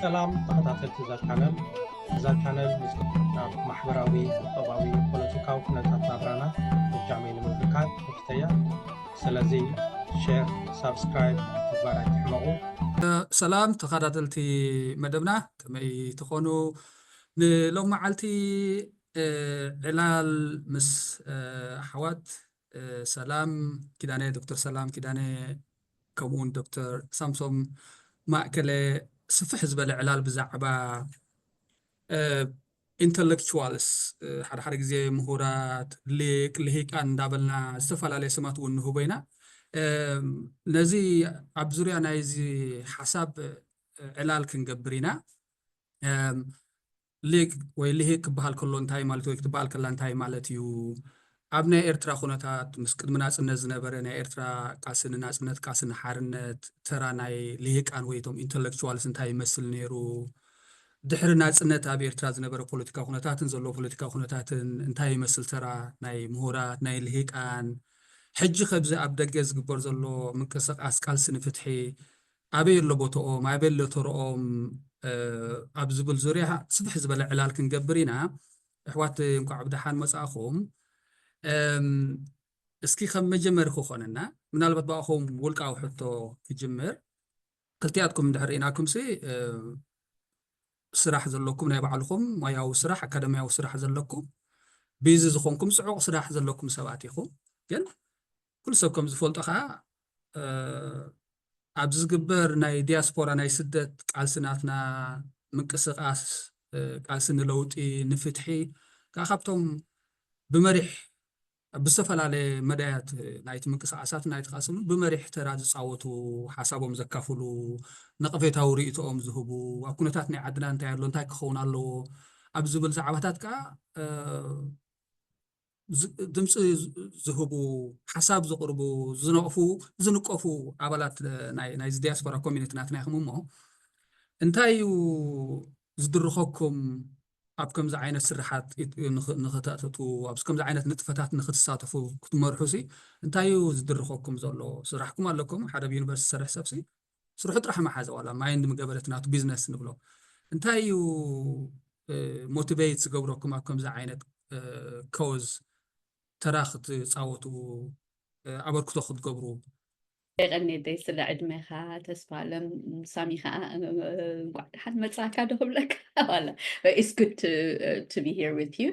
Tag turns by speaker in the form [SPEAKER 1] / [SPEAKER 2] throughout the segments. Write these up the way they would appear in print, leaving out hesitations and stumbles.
[SPEAKER 1] سلام تخطاتل تزال كانل نسكت محبراوي قطباوي بوليتيكاو كنتات نابرانا بجامعين مملكات مكتيا سلازي شير سبسكرايب تبارك تحمقو
[SPEAKER 2] سلام تخطاتلتي مدبنا كمي تخونو لو معلتي علال مس حوات سلام كداني دكتور سلام كداني كمون دكتور سامسون ماكله سفح زبل علال بزعبا intellectuals حدا جزي مهورات لهيك أن دابلنا استفال عليه سمات ونه بينا نزي عبزوريا نايزي حساب علال كنقبرينا ليك ويلي هيك بحال كلون تاي مالتو يكتب بحال كلان تاي مالتيو أبناء إرترا خونتات مسكد مناس النزنة برنا إرترا قاسن ناس نت قاسن حارنت ترى ناي ليك أن ويتهم intellectuals انتاي مثل نيرو دحر ناصنت اب ኤርትራ ዝነበረ ፖለቲካ ኩነታትን ዘሎ ፖለቲካ ኩነታትን እንታይ ይመስል ተራ ናይ ምሁራት ናይ ልሂቃን ሕጂ ከብዚ ኣብ ደገ ዝግበር ዘሎ ምንቅስቃስ ቃልሲ ንፍትሒ ኣበይ ኣሎ ቦትኦም ኣበይ ኣሎ ተርኦም ኣብ ዝብል ዙርያ ስፍሕ ዝበለ ዕላል ክንገብር ኢና ኣሕዋት እንኳ ብድሓን መጻእኹም እስኪ ከም መጀመር ክኾነና ምናልባት ባእኹም ውልቃዊ ሕቶ ክጅምር ክልቲያትኩም እንድሕር ኢናኩም ሲ ስራሕ ዘለኩም ናይ ባዕልኩም ማያዊ ስራሕ ኣካደሚያዊ ስራሕ ዘለኩም ቢዚ ዝኾንኩም ጽዑቕ ስራሕ ዘለኩም ሰባት ኢኹም ግን ኩሉ ሰብ ከም ዝፈልጦ ከዓ ኣብ ዝግበር ናይ ዲያስፖራ ናይ ስደት ቃልስናትና ምንቅስቃስ ቃልሲ ንለውጢ ንፍትሒ ካብቶም ብመሪሕ ብዝተፈላለየ መዳያት ናይቲ ምንቅስቃሳት ናይቲ ቃልስኑ ብመሪሕ ተራ ዝፃወቱ ሓሳቦም ዘካፍሉ ነቕፌታዊ ርእይቶኦም ዝህቡ ኣብ ኩነታት ናይ ዓድና እንታይ ኣሎ እንታይ ክኸውን ኣለዎ ኣብ ዝብል ዛዕባታት ከዓ ድምፂ ዝህቡ ሓሳብ ዘቕርቡ ዝንቀፉ ኣባላት ናይ ዲያስፖራ ኮሚኒቲ ናትና ኢኹም እሞ እንታይ እዩ ዝድርኸኩም ኣብ ከምዚ ዓይነት ስራሓት ንኽተኣተቱ ኣብ ከምዚ ዓይነት ንጥፈታት ንኽትሳተፉ ክትመርሑ ሲ እንታይ እዩ ዝድርኸኩም ዘሎ ስራሕኩም ኣለኩም ሓደ ዩኒቨርሲቲ ዝሰርሕ ሰብ ሲ ስርሑ ጥራሕ መሓዘ ዋላ ማይንድ ምገበረት ናቱ ቢዝነስ ንብሎ እንታይ እዩ ሞቲቬት ዝገብረኩም ኣብ ከምዚ ዓይነት ኮዝ ተራ ክትፃወቱ ኣበርክቶ ክትገብሩ
[SPEAKER 3] غني دي سلا عدمها تسفالم ساميها قاعد حد متساكا دهم لك ولا it's good to be here with you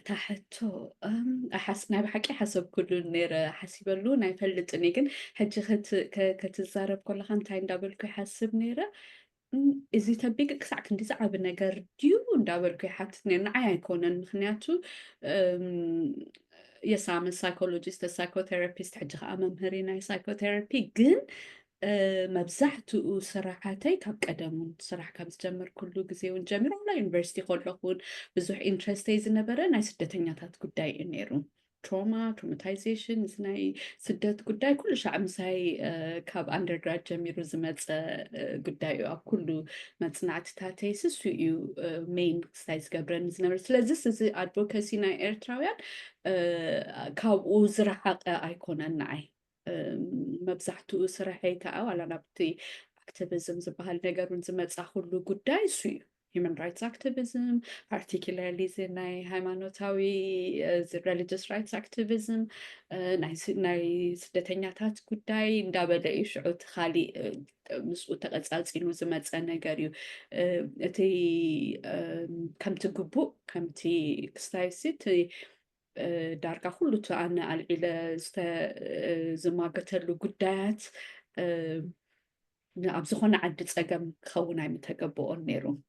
[SPEAKER 3] تحتو أحسنا بحكي حسب كل نير حسيبلو نايفلتني كن حجي كتزارب كل خان تاين دابلكو حسب نيره إذا تبيك كساع كنت صعب نجار ديو دابلكو حتى نعيا يكونن مخنياتو يسام السايكولوجيست السايكوثيرابيست حجي أمام هرينا سايكوثيرابي جن مبزحتو صراحتي كاب قدمون صراحة كاب تجمر كله جزء ونجمر ولا يونيفرسيتي خلقون بزح إنترستيز نبرة ناس سدتنياتات قداي إنيرو traumatization ناي سدت قداي كل شيء مساي كاب undergrad جميرو زمت قداي أو كله متصنعت تاتيسس يو main ستايز قبرن زنبر سلازس زي advocacy ناي إرتراويان كاب وزرحة أيقونة ناي مبزحتو سرحي كأو على نبتي activism زبهال نجارون زمت أخلو قداي سوي human rights activism, particularly زي هايمانوتاوي religious rights activism, ناي سدتنياتات قداي ندابل إيشعوت خالي مسؤول تقصالس إنو زمت أنجاريو تي كم تجبو كم تي كستايسي تي داركا خلو تانا إلى زماقتلو قدات أبزخونا عدد ساقم خونا متقبو نيرو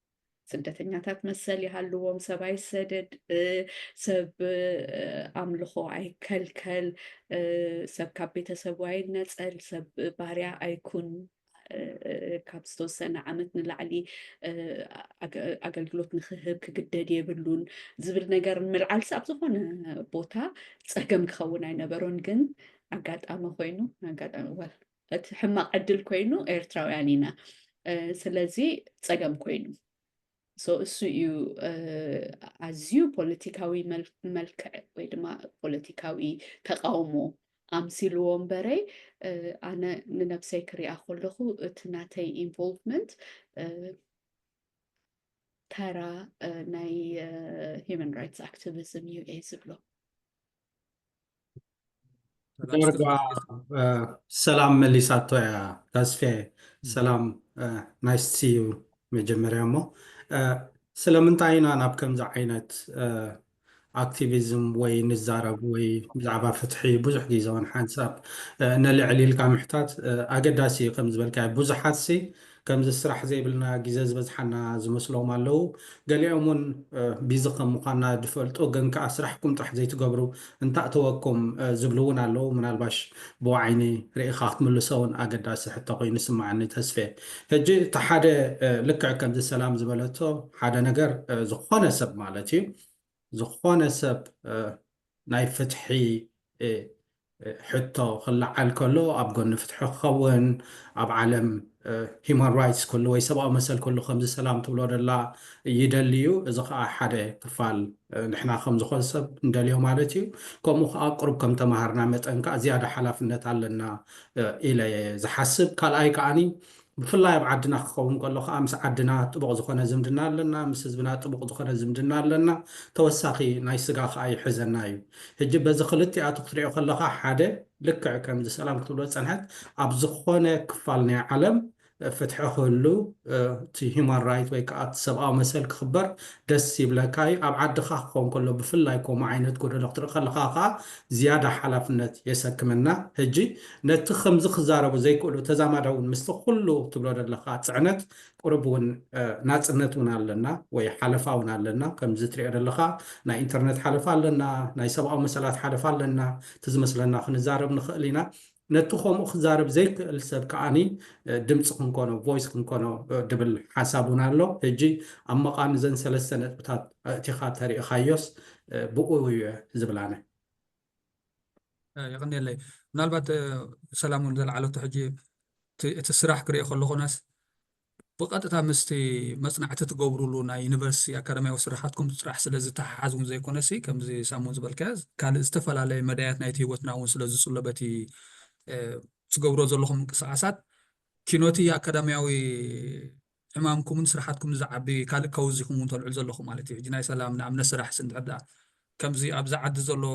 [SPEAKER 3] سدتنياتات مسالي هالوهم سباي سدد سب أملخو أي كل سب كابيتا سبواي نسأل سب باريا أيكون كابستو سنة عمتنا لعلي أقلقلوت نخهب كقداد يبلون زبل نجار ملعال سابزخون بوتا ساقم خونا ينبرون جن أقاد أما خوينو أقاد أما حما عدل كوينو إيرتراو يعنينا سلازي ساقم كوينو so you as you politically ملك ويدما politically تقاومو ኣምሲልዎ እምበረይ ኣነ ንነብሰይ ክሪኣ ከለኹ እቲ ናተይ ኢንቮልቭመንት ተራ ናይ ሂውማን ራይትስ ኣክቲቪዝም እዩ እየ ዝብሎ
[SPEAKER 4] ሰላም መሊሳቶ እያ ተስፌ ሰላም ናይስ ቱ ዩ መጀመርያ እሞ ስለምንታይ ኢና ናብ ከምዚ ዓይነት ኣክቲቪዝም ወይ ንዛረብ ወይ ብዛዕባ ፍትሒ ብዙሕ ግዜ እውን ሓንሳብ ነልዕል ኢልካ ምሕታት ኣገዳሲ እዩ ከም ዝበልካ ብዙሓት ሲ ከምዚ ስራሕ ዘይብልና ግዜ ዝበዝሓና ዝመስሎም ኣለው ገሊኦም እውን ቢዚ ከም ምኳንና ዝፈልጡ ግን ከዓ ስራሕኩም ጥራሕ ዘይትገብሩ እንታእተወኩም ዝብሉ እውን ኣለው ምናልባሽ ብዋዓይኒ ርኢካ ክትምልሶ እውን ኣገዳሲ ሕቶ ኮይኑ ስማዓኒ ተስፌ ሕጂ እቲ ሓደ ልክዕ ከምዚ ሰላም ዝበለቶ ሓደ ነገር ዝኾነ ሰብ ማለት እዩ ዝኾነ ሰብ ናይ ፍትሒ ሕቶ ክለዓል ከሎ ኣብ ጎኒ ፍትሒ ክኸውን ኣብ ዓለም ሂማን ራይትስ ኩሉ ወይ ሰብኣዊ መሰል ኩሉ ከምዚ ሰላም ትብሎ ደላ ይደልዩ እዚ ከዓ ሓደ ክፋል ንሕና ከም ዝኾነ ሰብ እንደልዮ ማለት እዩ ከምኡ ከዓ ቅሩብ ከም ተማሃርና መጠን ከዓ ዝያዳ ሓላፍነት ኣለና ኢለ ዝሓስብ ካልኣይ ከዓኒ ብፍላይ ኣብ ዓድና ክኸውን ከሎ ከዓ ምስ ዓድና ጥቡቕ ዝኾነ ዝምድና ኣለና ምስ ህዝብና ጥቡቕ ዝኾነ ዝምድና ኣለና ተወሳኺ ናይ ስጋ ከዓ ይሕዘና እዩ ሕጂ በዚ ክልቲኣቱ ክትሪኦ ከለካ ሓደ ልክዕ ከምዚ ሰላም ክትብሎ ፀንሐት ኣብ ዝኾነ ክፋል ናይ ዓለም ፍትሒ ክህሉ እቲ ሂማን ራይት ወይ ከዓ እቲ ሰብኣዊ መሰል ክኽበር ደስ ይብለካ እዩ ኣብ ዓድካ ክኸውን ከሎ ብፍላይ ከምኡ ዓይነት ጎደሎ ክትርኢ ከለካ ከዓ ዝያዳ ሓላፍነት የሰክመና ሕጂ ነቲ ከምዚ ክዛረቡ ዘይክእሉ ተዛማዳ እውን ምስቲ ኩሉ ትብሎ ዘለካ ፅዕነት ቁርብ እውን ናፅነት እውን ኣለና ወይ ሓለፋ እውን ኣለና ከምዚ ትሪኦ ዘለካ ናይ ኢንተርኔት ሓለፋ ኣለና ናይ ሰብኣዊ መሰላት ሓለፋ ኣለና እቲ ዝመስለና ክንዛረብ ንኽእል ኢና ነቲ ከምኡ ክዛረብ ዘይክእል ሰብ ከዓኒ ድምፂ ክንኮኖ ቮይስ ክንኮኖ ድብል ሓሳብ እውን ኣሎ ሕጂ ኣብ መቃኒ ዘን ሰለስተ ነጥብታት እቲኻ ተሪእኻዮስ ብኡ እዩ ዝብላነ
[SPEAKER 2] ይቕኒየለይ ምናልባት ሰላም እውን ዘለዓለቶ ሕጂ እቲ ስራሕ ክሪኦ ከለኹናስ ብቐጥታ ምስቲ መፅናዕቲ ትገብሩሉ ናይ ዩኒቨርሲቲ ኣካደሚያዊ ስራሓትኩም ጥራሕ ስለ ዝተሓሓዝ እውን ዘይኮነሲ ከምዚ ሳሙን ዝበልካዮ ካልእ ዝተፈላለየ መዳያት ናይቲ ሂወትና እውን ስለ ዝፅለበቲ ትገብሮ ዘለኹም ምንቅስቃሳት ኪኖቲ ኣካዳሚያዊ ዕማምኩምን ስራሓትኩም ዝዓቢ ካልእ ከውዚኹም እውን ተልዕሉ ዘለኹም ማለት እዩ ሕጂ ናይ ሰላም ንኣብነት ስራሕ ስንትዕዳ ከምዚ ኣብዛ ዓዲ ዘሎ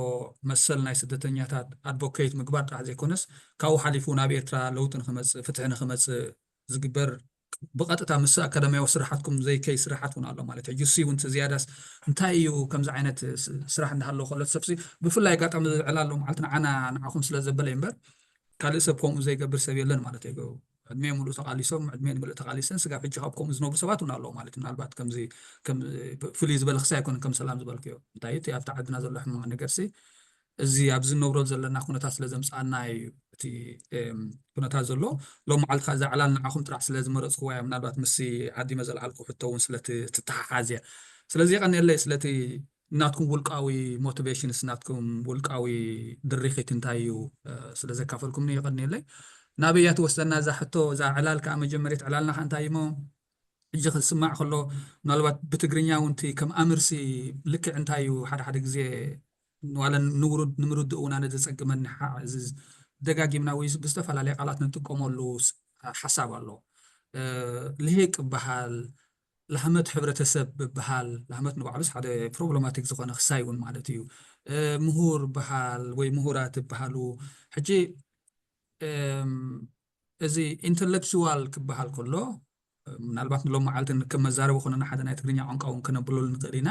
[SPEAKER 2] መሰል ናይ ስደተኛታት ኣድቮኬት ምግባር ጥራሕ ዘይኮነስ ካብኡ ሓሊፉ ናብ ኤርትራ ለውጢ ንክመፅእ ፍትሒ ንክመፅእ ዝግበር ብቐጥታ ምስ ኣካዳሚያዊ ስራሓትኩም ዘይከይ ስራሓት እውን ኣሎ ማለት እዩ ዩሲ እውን ዝያዳስ እንታይ እዩ ከምዚ ዓይነት ስራሕ እንዳሃለዎ ከሎ ሰብሲ ብፍላይ ኣጋጣሚ ዝዕላ ኣሎ ማለት ንዓና ንዓኹም ስለ ዘበለ እምበር ካልእ ሰብ ከምኡ ዘይገብር ሰብ የለን ማለት እዩ ዕድሜ ሙሉእ ተቃሊሶም ዕድሜ ንሙሉእ ተቃሊሰን ስጋብ ሕጂ ካብ ከምኡ ዝነብሩ ሰባት እውን ኣለዉ ማለት እዩ ምናልባት ከምዚ ፍሉይ ዝበለ ክሳይ ኣይኮነን ከም ሰላም ዝበልክዮ እንታይ እቲ ኣብቲ ዓድና ዘሎ ሕማቕ ነገርሲ እዚ ኣብዚ ንነብሮ ዘለና ኩነታት ስለ ዘምፃና እዩ እቲ ኩነታት ዘሎ ሎም መዓልትካ እዛ ዕላል ንዓኹም ጥራሕ ስለ ዝመረፅክዋ እያ ምናልባት ምስ ዓዲ መዘለዓልኩ ሕቶ እውን ስለትተሓሓዝ እያ ስለዚ ይቐኒየለይ ስለቲ እናትኩም ውልቃዊ ሞቲቬሽንስ እናትኩም ውልቃዊ ድሪኺት እንታይ እዩ ስለ ዘካፈልኩምኒ ይቐኒየለይ ናበያ ትወስደና እዛ ሕቶ እዛ ዕላል ከዓ መጀመሪት ዕላልና ከዓ እንታይ እሞ ሕጂ ክስማዕ ከሎ ምናልባት ብትግርኛ እውን እቲ ከም ኣምርሲ ልክዕ እንታይ እዩ ሓደ ግዜ ዋላ ንምርድእ እውን ኣነ ዘፀግመኒ ደጋጊምና ወይ ብዝተፈላለየ ቃላት ንጥቀመሉ ሓሳብ ኣሎ ልሂቅ በሃል ለህመት ሕብረተሰብ በሃል ለህመት ንባዕሉስ ሓደ ፕሮብለማቲክ ዝኾነ ክሳይ እውን ማለት እዩ ምሁር በሃል ወይ ምሁራት በሃሉ ሕጂ እዚ ኢንተሌክቹዋል ክበሃል ከሎ ምናልባት ንሎም መዓልትን ከም መዛረቡ ኮነና ሓደ ናይ ትግርኛ ቋንቋ እውን ክነብለሉ ንኽእል ኢና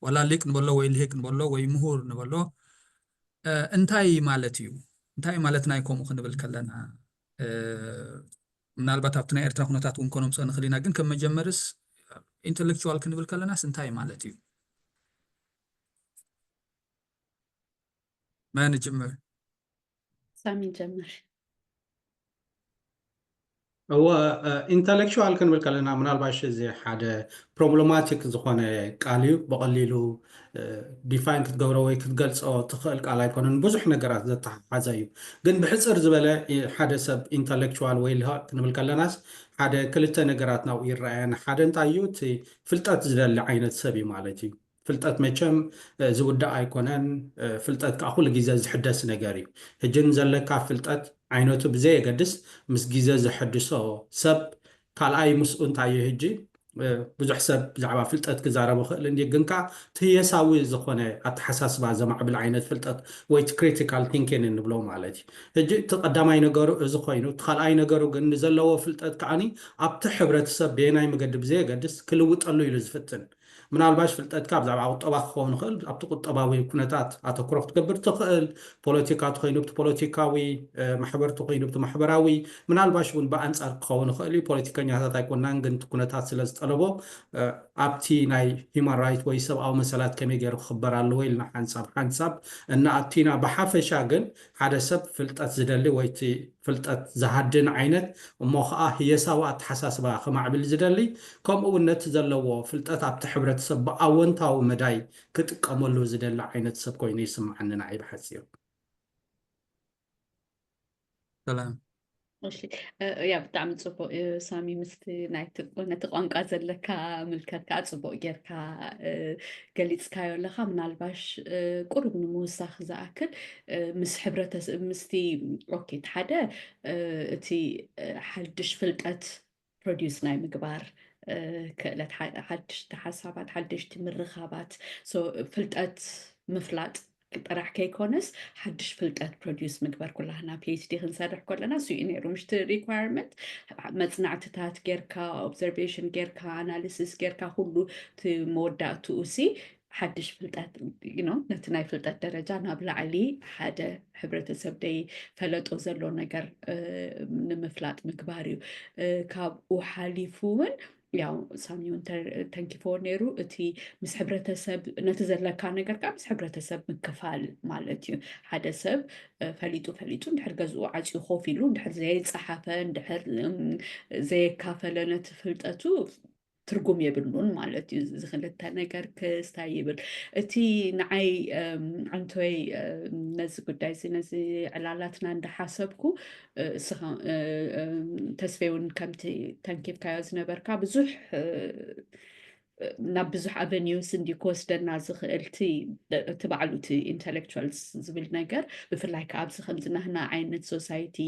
[SPEAKER 2] ዋላ ሊቅ ንበሎ ወይ ልሂቅ ንበሎ ወይ ምሁር ንበሎ እንታይ ማለት እዩ እንታይ ማለት ናይ ከምኡ ክንብል ከለና ምናልባት ኣብቲ ናይ ኤርትራ ኩነታት እውን ከነምፅኦ ንኽእል ኢና ግን ከም መጀመርስ ኢንተሌክቹዋል ክንብል ከለናስ እንታይ ማለት እዩ መን ጅምር
[SPEAKER 3] ሳሚ ጀምር
[SPEAKER 4] هو intellectual ክንብል ከለና ምናልባሽ እዚ ሓደ ፕሮብለማቲክ ዝኾነ ቃል እዩ ብቐሊሉ ዲፋይን ክትገብሮ ወይ ክትገልፆ ትኽእል ቃል ኣይኮነን ብዙሕ ነገራት ዘተሓሓዘ እዩ ግን ብሕፅር ዝበለ ሓደ ሰብ ኢንተሌክቹዋል ወይ ልሂቅ ክንብል ከለናስ ሓደ ክልተ ነገራት ናብኡ ይረኣየና ሓደ እንታይ እዩ እቲ ፍልጠት ዝደሊ ዓይነት ሰብ እዩ ማለት እዩ ፍልጠት መቸም ዝውዳእ ኣይኮነን ፍልጠት ከዓ ኩሉ ግዜ ዝሕደስ ነገር እዩ ሕጂ ዘለካ ፍልጠት ዓይነቱ ብዘይ የገድስ ምስ ግዜ ዝሕድሶ ሰብ ካልኣይ ምስኡ እንታይ እዩ ሕጂ ብዙሕ ሰብ ብዛዕባ ፍልጠት ክዛረብ ክእል እንዲ ግን ከዓ ትህየሳዊ ዝኾነ ኣተሓሳስባ ዘማዕብል ዓይነት ፍልጠት ወይ ክሪቲካል ቲንኪን እንብሎ ማለት እዩ ሕጂ እቲ ቀዳማይ ነገሩ እዚ ኮይኑ እቲ ካልኣይ ነገሩ ግን ንዘለዎ ፍልጠት ከዓኒ ኣብቲ ሕብረተሰብ ብናይ መገዲ ብዘየገድስ ክልውጠሉ ኢሉ ዝፍትን ምናልባሽ ፍልጠትካ ብዛዕባ ቁጠባ ክኸውን ይኽእል ኣብቲ ቁጠባዊ ኩነታት ኣተኩሮ ክትገብር ትኽእል ፖለቲካ ትኮይኑ ብቲ ፖለቲካዊ ማሕበርቲ ኮይኑ ብቲ ማሕበራዊ ምናልባሽ እውን ብኣንፃር ክኸውን ይኽእል እዩ ፖለቲከኛታት ኣይኮናን ግን ኩነታት ስለ ዝጠለቦ ኣብቲ ናይ ሂማን ራይት ወይ ሰብኣዊ መሰላት ከመይ ገይሩ ክኽበር ኣለዎ ኢልና ሓንሳብ እናኣቲና ብሓፈሻ ግን ሓደ ሰብ ፍልጠት ዝደሊ ወይቲ ፍልጠት ዝሃድን ዓይነት እሞ ከዓ ህየሳዊ ኣተሓሳስባ ከማዕብል ዝደሊ ከምኡ እውን ነቲ ዘለዎ ፍልጠት ኣብቲ ሕብረተሰብ ብኣወንታዊ መዳይ ክጥቀመሉ ዝደሊ ዓይነት ሰብ ኮይኑ ይስምዓኒ ንዓይ ብሓፂሩ
[SPEAKER 2] ሰላም
[SPEAKER 3] እሺ ያ ብጣዕሚ ፅቡቅ ሳሚ ምስቲ ነቲ ቋንቋ ዘለካ ምልከትካ ፅቡቅ ጌርካ ገሊፅካዮ ኣለካ ምናልባሽ ቁርብ ንምውሳኽ ዝኣክል ምስ ሕብረተሰብ ምስቲ ኦኬ እቲ ሓደ እቲ ሓድሽ ፍልጠት ፕሮዲውስ ናይ ምግባር ክእለት ሓድሽቲ ሓሳባት ሓድሽቲ ምርኻባት ፍልጠት ምፍላጥ ጥራሕ ከይኮነስ ሓድሽ ፍልጠት ፕሮዲውስ ምግባር ኩላህና ፒኤችዲ ክንሰርሕ ከለና እሱ እዩ ነይሩ ምሽቲ ሪኳርመንት መፅናዕትታት ጌርካ ኦብዘርቬሽን ጌርካ ኣናሊሲስ ጌርካ ኩሉ እቲ መወዳእትኡ ሲ ሓድሽ ፍልጠት ነቲ ናይ ፍልጠት ደረጃ ናብ ላዕሊ ሓደ ሕብረተሰብ ደይ ፈለጦ ዘሎ ነገር ንምፍላጥ ምግባር እዩ ካብኡ ሓሊፉ እውን ያው ሳሚውን ተንኪፎ ነይሩ እቲ ምስ ሕብረተሰብ ነቲ ዘለካ ነገር ከዓ ምስ ሕብረተሰብ ምክፋል ማለት እዩ ሓደ ሰብ ፈሊጡ እንድሕር ገዝኡ ዓፅዩ ኮፍ ኢሉ እንድሕር ዘይፀሓፈ እንድሕር ዘየካፈለ ነቲ ፍልጠቱ ትርጉም የብሉን ማለት እዩ ዝክልተ ነገር ክስታይ ይብል እቲ ንዓይ ዓንተወይ ነዚ ጉዳይ እዚ ነዚ ዕላላትና እንዳሓሰብኩ ተስፈይ እውን ከምቲ ተንኪፍካዮ ዝነበርካ ብዙሕ ናብ ብዙሕ ኣቨኒውስ እንዲ ክወስደና ዝኽእል እቲ ባዕሉ እቲ ኢንተሌክቹዋልስ ዝብል ነገር ብፍላይ ከዓ ኣብዚ ከምዝናህና ዓይነት ሶሳይቲ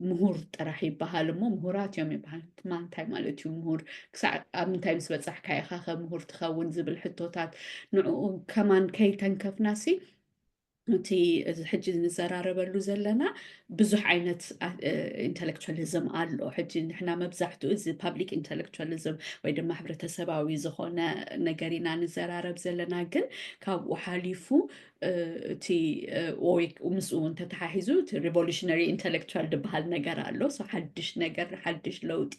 [SPEAKER 3] ምሁር ጥራሕ ይበሃል እሞ ምሁራት እዮም ይበሃል ማንታይ ማለት እዩ ምሁር ክሳዕ ኣብ ምንታይ ምስ በፃሕካ ኢኻ ከምሁር ትኸውን ዝብል ሕቶታት ንዕኡ ከማን ከይተንከፍናሲ እቲ ሕጂ ንዘራረበሉ ዘለና ብዙሕ ዓይነት ኢንተሌክቹዋሊዝም ኣሎ ሕጂ ንሕና መብዛሕትኡ እዚ ፓብሊክ ኢንተሌክቹዋሊዝም ወይ ድማ ሕብረተሰባዊ ዝኾነ ነገር ኢና ንዘራረብ ዘለና ግን ካብኡ ሓሊፉ እቲ ወይ ምስኡ እውን ተተሓሒዙ እቲ ሪቮሉሽነሪ ኢንተሌክቹዋል ዝበሃል ነገር ኣሎ ሓድሽ ነገር ሓድሽ ለውጢ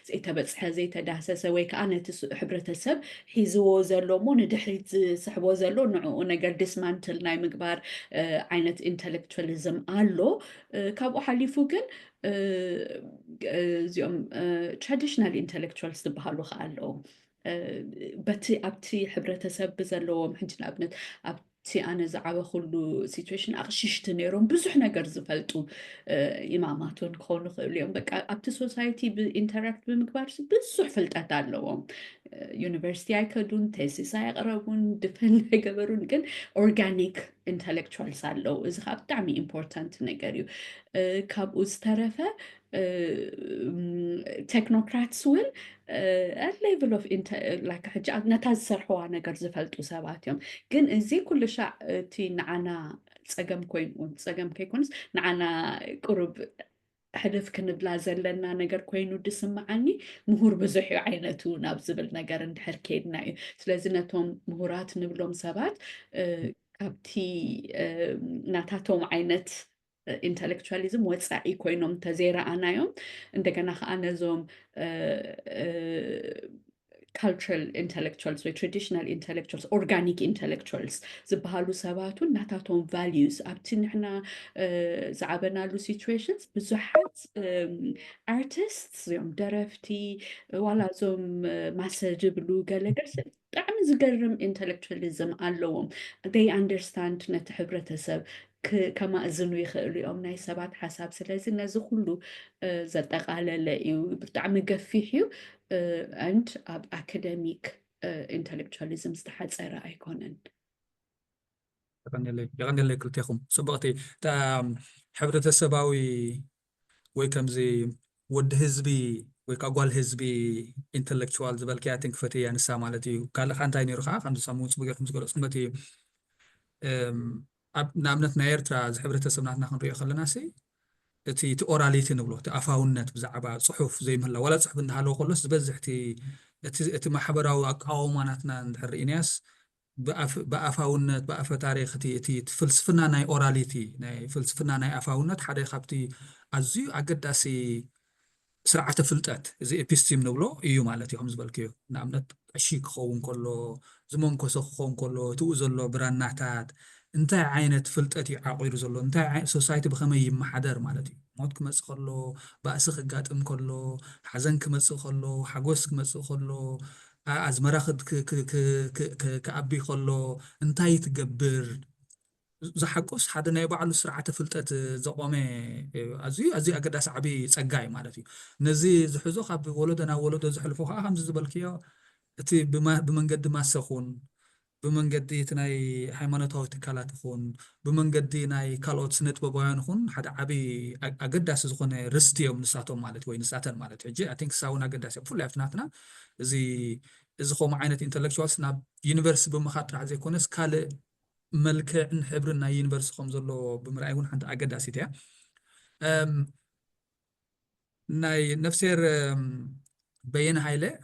[SPEAKER 3] ዘይተበፅሐ ዘይተዳሰሰ ወይ ከዓ ነቲ ሕብረተሰብ ሒዝዎ ዘሎ እሞ ንድሕሪት ዝስሕቦ ዘሎ ንዕኡ ነገር ዲስማንትል ናይ ምግባር ዓይነት ኢንተሌክቹዋሊዝም ኣሎ ካብኡ ሓሊፉ ግን እዚኦም ትራዲሽናል ኢንተሌክቹዋልስ ዝበሃሉ ከዓ ኣለዎ በቲ ኣብቲ ሕብረተሰብ ብዘለዎም ሕጂ ንኣብነት ኣብቲ ኣነ ዝዓበኩሉ ሲትዌሽን ኣቕሽሽቲ ነይሮም ብዙሕ ነገር ዝፈልጡ ኢማማት እውን ክኾኑ ክእሉ እዮም በቃ ኣብቲ ሶሳይቲ ብኢንተራክት ብምግባር ብዙሕ ፍልጠት ኣለዎም ዩኒቨርሲቲ ኣይከዱን ቴሲስ ኣየቕረቡን ድፈን ኣይገበሩን ግን ኦርጋኒክ ኢንተሌክቹዋልስ ኣለው እዚ ከዓ ብጣዕሚ ኢምፖርታንት ነገር እዩ ካብኡ ዝተረፈ ቴክኖክራትስ እውን ሌቭል ኦፍ ሕጂ ነታ ዝሰርሕዋ ነገር ዝፈልጡ ሰባት እዮም ግን እዚ ኩሉ ሻዕ እቲ ንዓና ፀገም ኮይኑ ፀገም ከይኮንስ ንዓና ቁሩብ ሕልፍ ክንብላ ዘለና ነገር ኮይኑ ድስምዓኒ ምሁር ብዙሕ እዩ ዓይነቱ ናብ ዝብል ነገር እንድሕር ከይድና እዩ ስለዚ ነቶም ምሁራት ንብሎም ሰባት ካብቲ ናታቶም ዓይነት ኢንተሌክቹዋሊዝም ወፃኢ ኮይኖም ተዘይረኣናዮም እንደገና ከዓ ነዞም cultural intellectuals ወይ traditional intellectuals organic intellectuals ዝበሃሉ ሰባት ናታቶም values ኣብቲ ንሕና ዝዓበናሉ situations ብዙሓት artists እዮም ደረፍቲ ዋላ እዞም ማሰ ጅብሉ ገለገል ብጣዕሚ ዝገርም ኢንተሌክቹዋሊዝም ኣለዎም they understand ነቲ ሕብረተሰብ ከማእዝኑ ይኽእሉ እዮም ናይ ሰባት ሓሳብ ስለዚ ነዚ ኩሉ ዘጠቃለለ እዩ ብጣዕሚ ገፊሕ እዩ and ኣብ ኣካደሚክ ኢንተሌክቹዋሊዝም ዝተሓፀረ ኣይኮነን
[SPEAKER 2] يغني كلتيكم صبغتي تا ሕብረተሰባዊ ወይ ከምዚ ወዲ ህዝቢ ወይ ካጓል ህዝቢ ኢንተሌክቹዋል ዝበልከያ ትንክፈት እያ ንሳ ማለት እዩ ካልእ እንታይ ነይሩ ከዓ ከምዚ ሰሙን ፅቡቅ ዝገለፅኩም እቲ ኣብ ንኣብነት ናይ ኤርትራ ዝሕብረተሰብ ናትና ክንሪኦ ከለና ሲ እቲ ኦራሊቲ ንብሎ እቲ ኣፋውነት ብዛዕባ ፅሑፍ ዘይምህላ ወላ ፅሑፍ እንዳሃለዎ ከሎስ ዝበዝሕ እቲ ማሕበራዊ ኣቃውማናትና እንድሕር ርኢናስ بأفاونت بأفتاريختي تي فلسفنا ناي أوراليتي ناي فلسفنا ناي أفاونت حدا خبتي أزيو أقداسي سرعة فلتات زي إبستيم نبلو إيو مالتي خمس بالكيو نعملت أشيك خون كله زمون كوسو خون كله توزلو بران نحتات انتا عينت فلتاتي عقير زلو انتا عين سوسايتي بخمي محدر مالتي موتك مسخلو بأسخ قاتم كله حزنك مسخلو حقوسك مسخلو از مراخد كأبي خلو انتاي تقبر زحقوس حدا ناي بعلو سرعة فلتات زقومي أزي أقداس عبي سقاي مالتي نزي زحزو خاب ولدنا ولد زحلفوها خمس زبالكيا تي بمنقد ما سخون بمنقد تناي حيمانتاو تكالات خون بمنقد ناي كالوت سنت ببويان خون حدا عبي أقداس زخون رستيوم نساتو مالتي وي نساتن مالتي جي I think ساونا أقداس فول أفتناتنا زي إذا خو معينة intellectuals ناب يونيفرس بمخاطر عزي كونس كالي ملكة حبرنا يونيفرس خمزلو بمرأيون حتى أقدر أسيتها ناي نفسير بين هايلة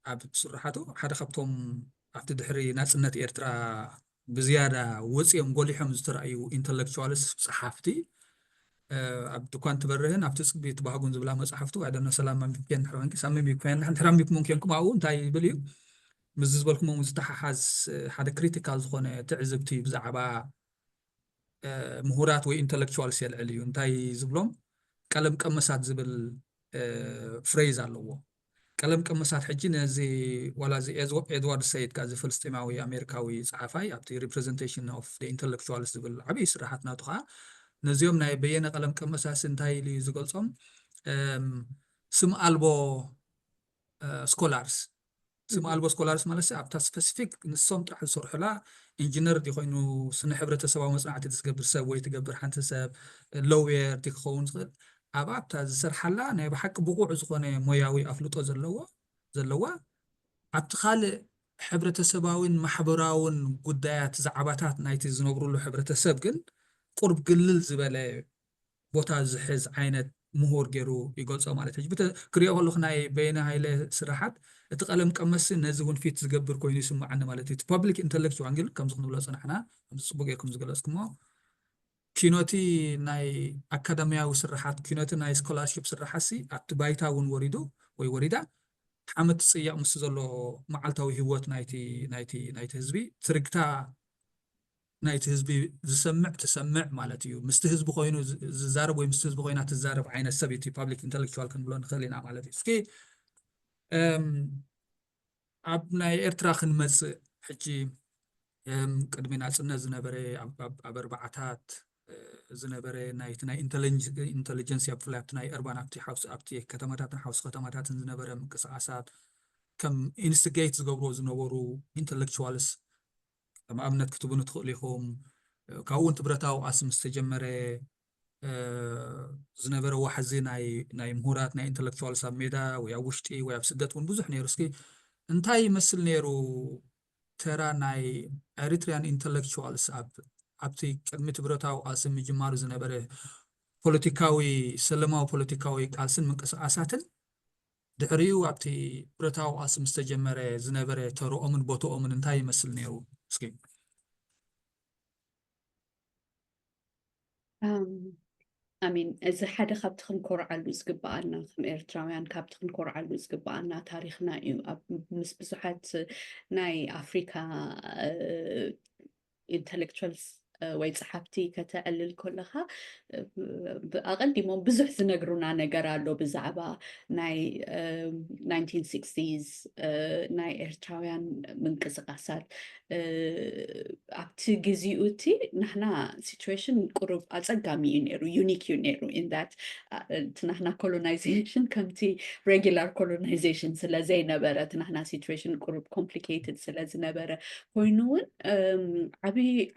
[SPEAKER 2] عب صراحته حدا خبطهم عبد الدحري ناس النت إيرترا بزيادة وزيهم قولي حمز ترأيو intellectuals صحافتي عبد كنت برهن عبد تسك بيتباهون زبلا ما صحفته عندنا سلام ممكن حرامك سامي ممكن نحن حرامك ممكن كم عون تاي بليو مزز بالكم مستححز حدا كريتيكال زخونة تعزبتي بزعبا مهورات وي intellectual سيل عليو انتاي زبلهم كلام كمسات زبل فريز علوه كلام كمسات حجينا زي ولا زي إدوارد سيد كازي فلسطيناوي أمريكاوي صحفي أبتي representation of the intellectuals زبل عبي صراحتنا تخا نزيوم ناي بينا قلم كمساس انتاي لي زقلصم سم ألبو سكولارز سم ألبو سكولارز مالسي أبتا سبيسيفيك نصوم ترح الصرح لا إنجينير دي خوينو سنة حبرة سبا مصنعة تتسقبر سب ويتقبر حانت سب لوير دي خون أبا أبتا زسر حلا ناي بحق بقوع زخوني موياوي أفلوطو زلوا أبتا خالي حبرة سباوين محبراون قدايات زعباتات نايتي زنوبرو له حبرة سبقن قرب قلل زبالة بوتا زحز عينت مهور جيرو يقول سو مالتي بتا كريو هلو خناي بين هايله سراحات اتقلم قمس نزون فيت زغبر كوين يسمع عنا مالتي بابليك انتلكتشوال انجل كم زخنو بلا صنحنا صبغيكم زغلاسكمو كينوتي ناي اكاديمياو سراحات كينوتي ناي سكولارشيب سراحسي اتبايتاون وريدو وي وريدا حمد صيا مسزلو معالتاوي هيوت نايتي حزبي تركتا نايت حزبي تسمع مالتيو مستهزب خوينو زارب وي مستهزب خوينا تزارب عين السبيتي بابليك انتلكتشوال كنبلون خلينا مالتي سكي ابنا إيرترا خنمص حجي قدمنا صنا زنبري ابربعتات زنبري نايت ناي انتليجنس يابفلات ناي اربان ابتي كتماتات حوس كتماتات زنبري مقصاصات كم انستيجيت زغبرو زنورو انتلكتشوالز أما أمنت كتبون تخليهم كون تبرتاو اسم استجمرة زنبرة وحزي ناي مهورات ناي intellectual ساميدا ويا وشتي ويا بسدت ونبزح نيروسكي انتاي مثل نيرو ترى ناي Eritrean intellectuals أبتي كلمة تبرتاو اسم جمار زنبرة بوليتيكاوي سلماو بوليتيكاوي قاسن من قصاصاتن دحريو أبتي برتاو اسم استجمرة زنبرة ترو أمن بوتو أمن انتاي مثل نيرو سكي
[SPEAKER 3] أمين إذا حدا خبتخن كور على زقبقنا خم إيرتراويان خبتخن كور على زقبقنا تاريخنا مس بزحات ناي أفريقيا intellectuals ወይ ፀሓፍቲ ከተዕልል ከለኻ ብኣቐዲሞም ብዙሕ ዝነግሩና ነገር ኣሎ ብዛዕባ ናይ 1960s ናይ ኤርትራውያን ምንቅስቃሳት ኣብቲ ግዚኡ እቲ ንሕና ሲትዌሽን ቁሩብ ኣፀጋሚ እዩ ነይሩ ዩኒክ እዩ ነይሩ ኢንዳት እቲ ናትና ኮሎናይዜሽን ከምቲ ሬጉላር ኮሎናይዜሽን ስለዘይነበረ እቲ ናትና ሲትዌሽን ቁሩብ ኮምፕሊኬትድ ስለዝነበረ ኮይኑ እውን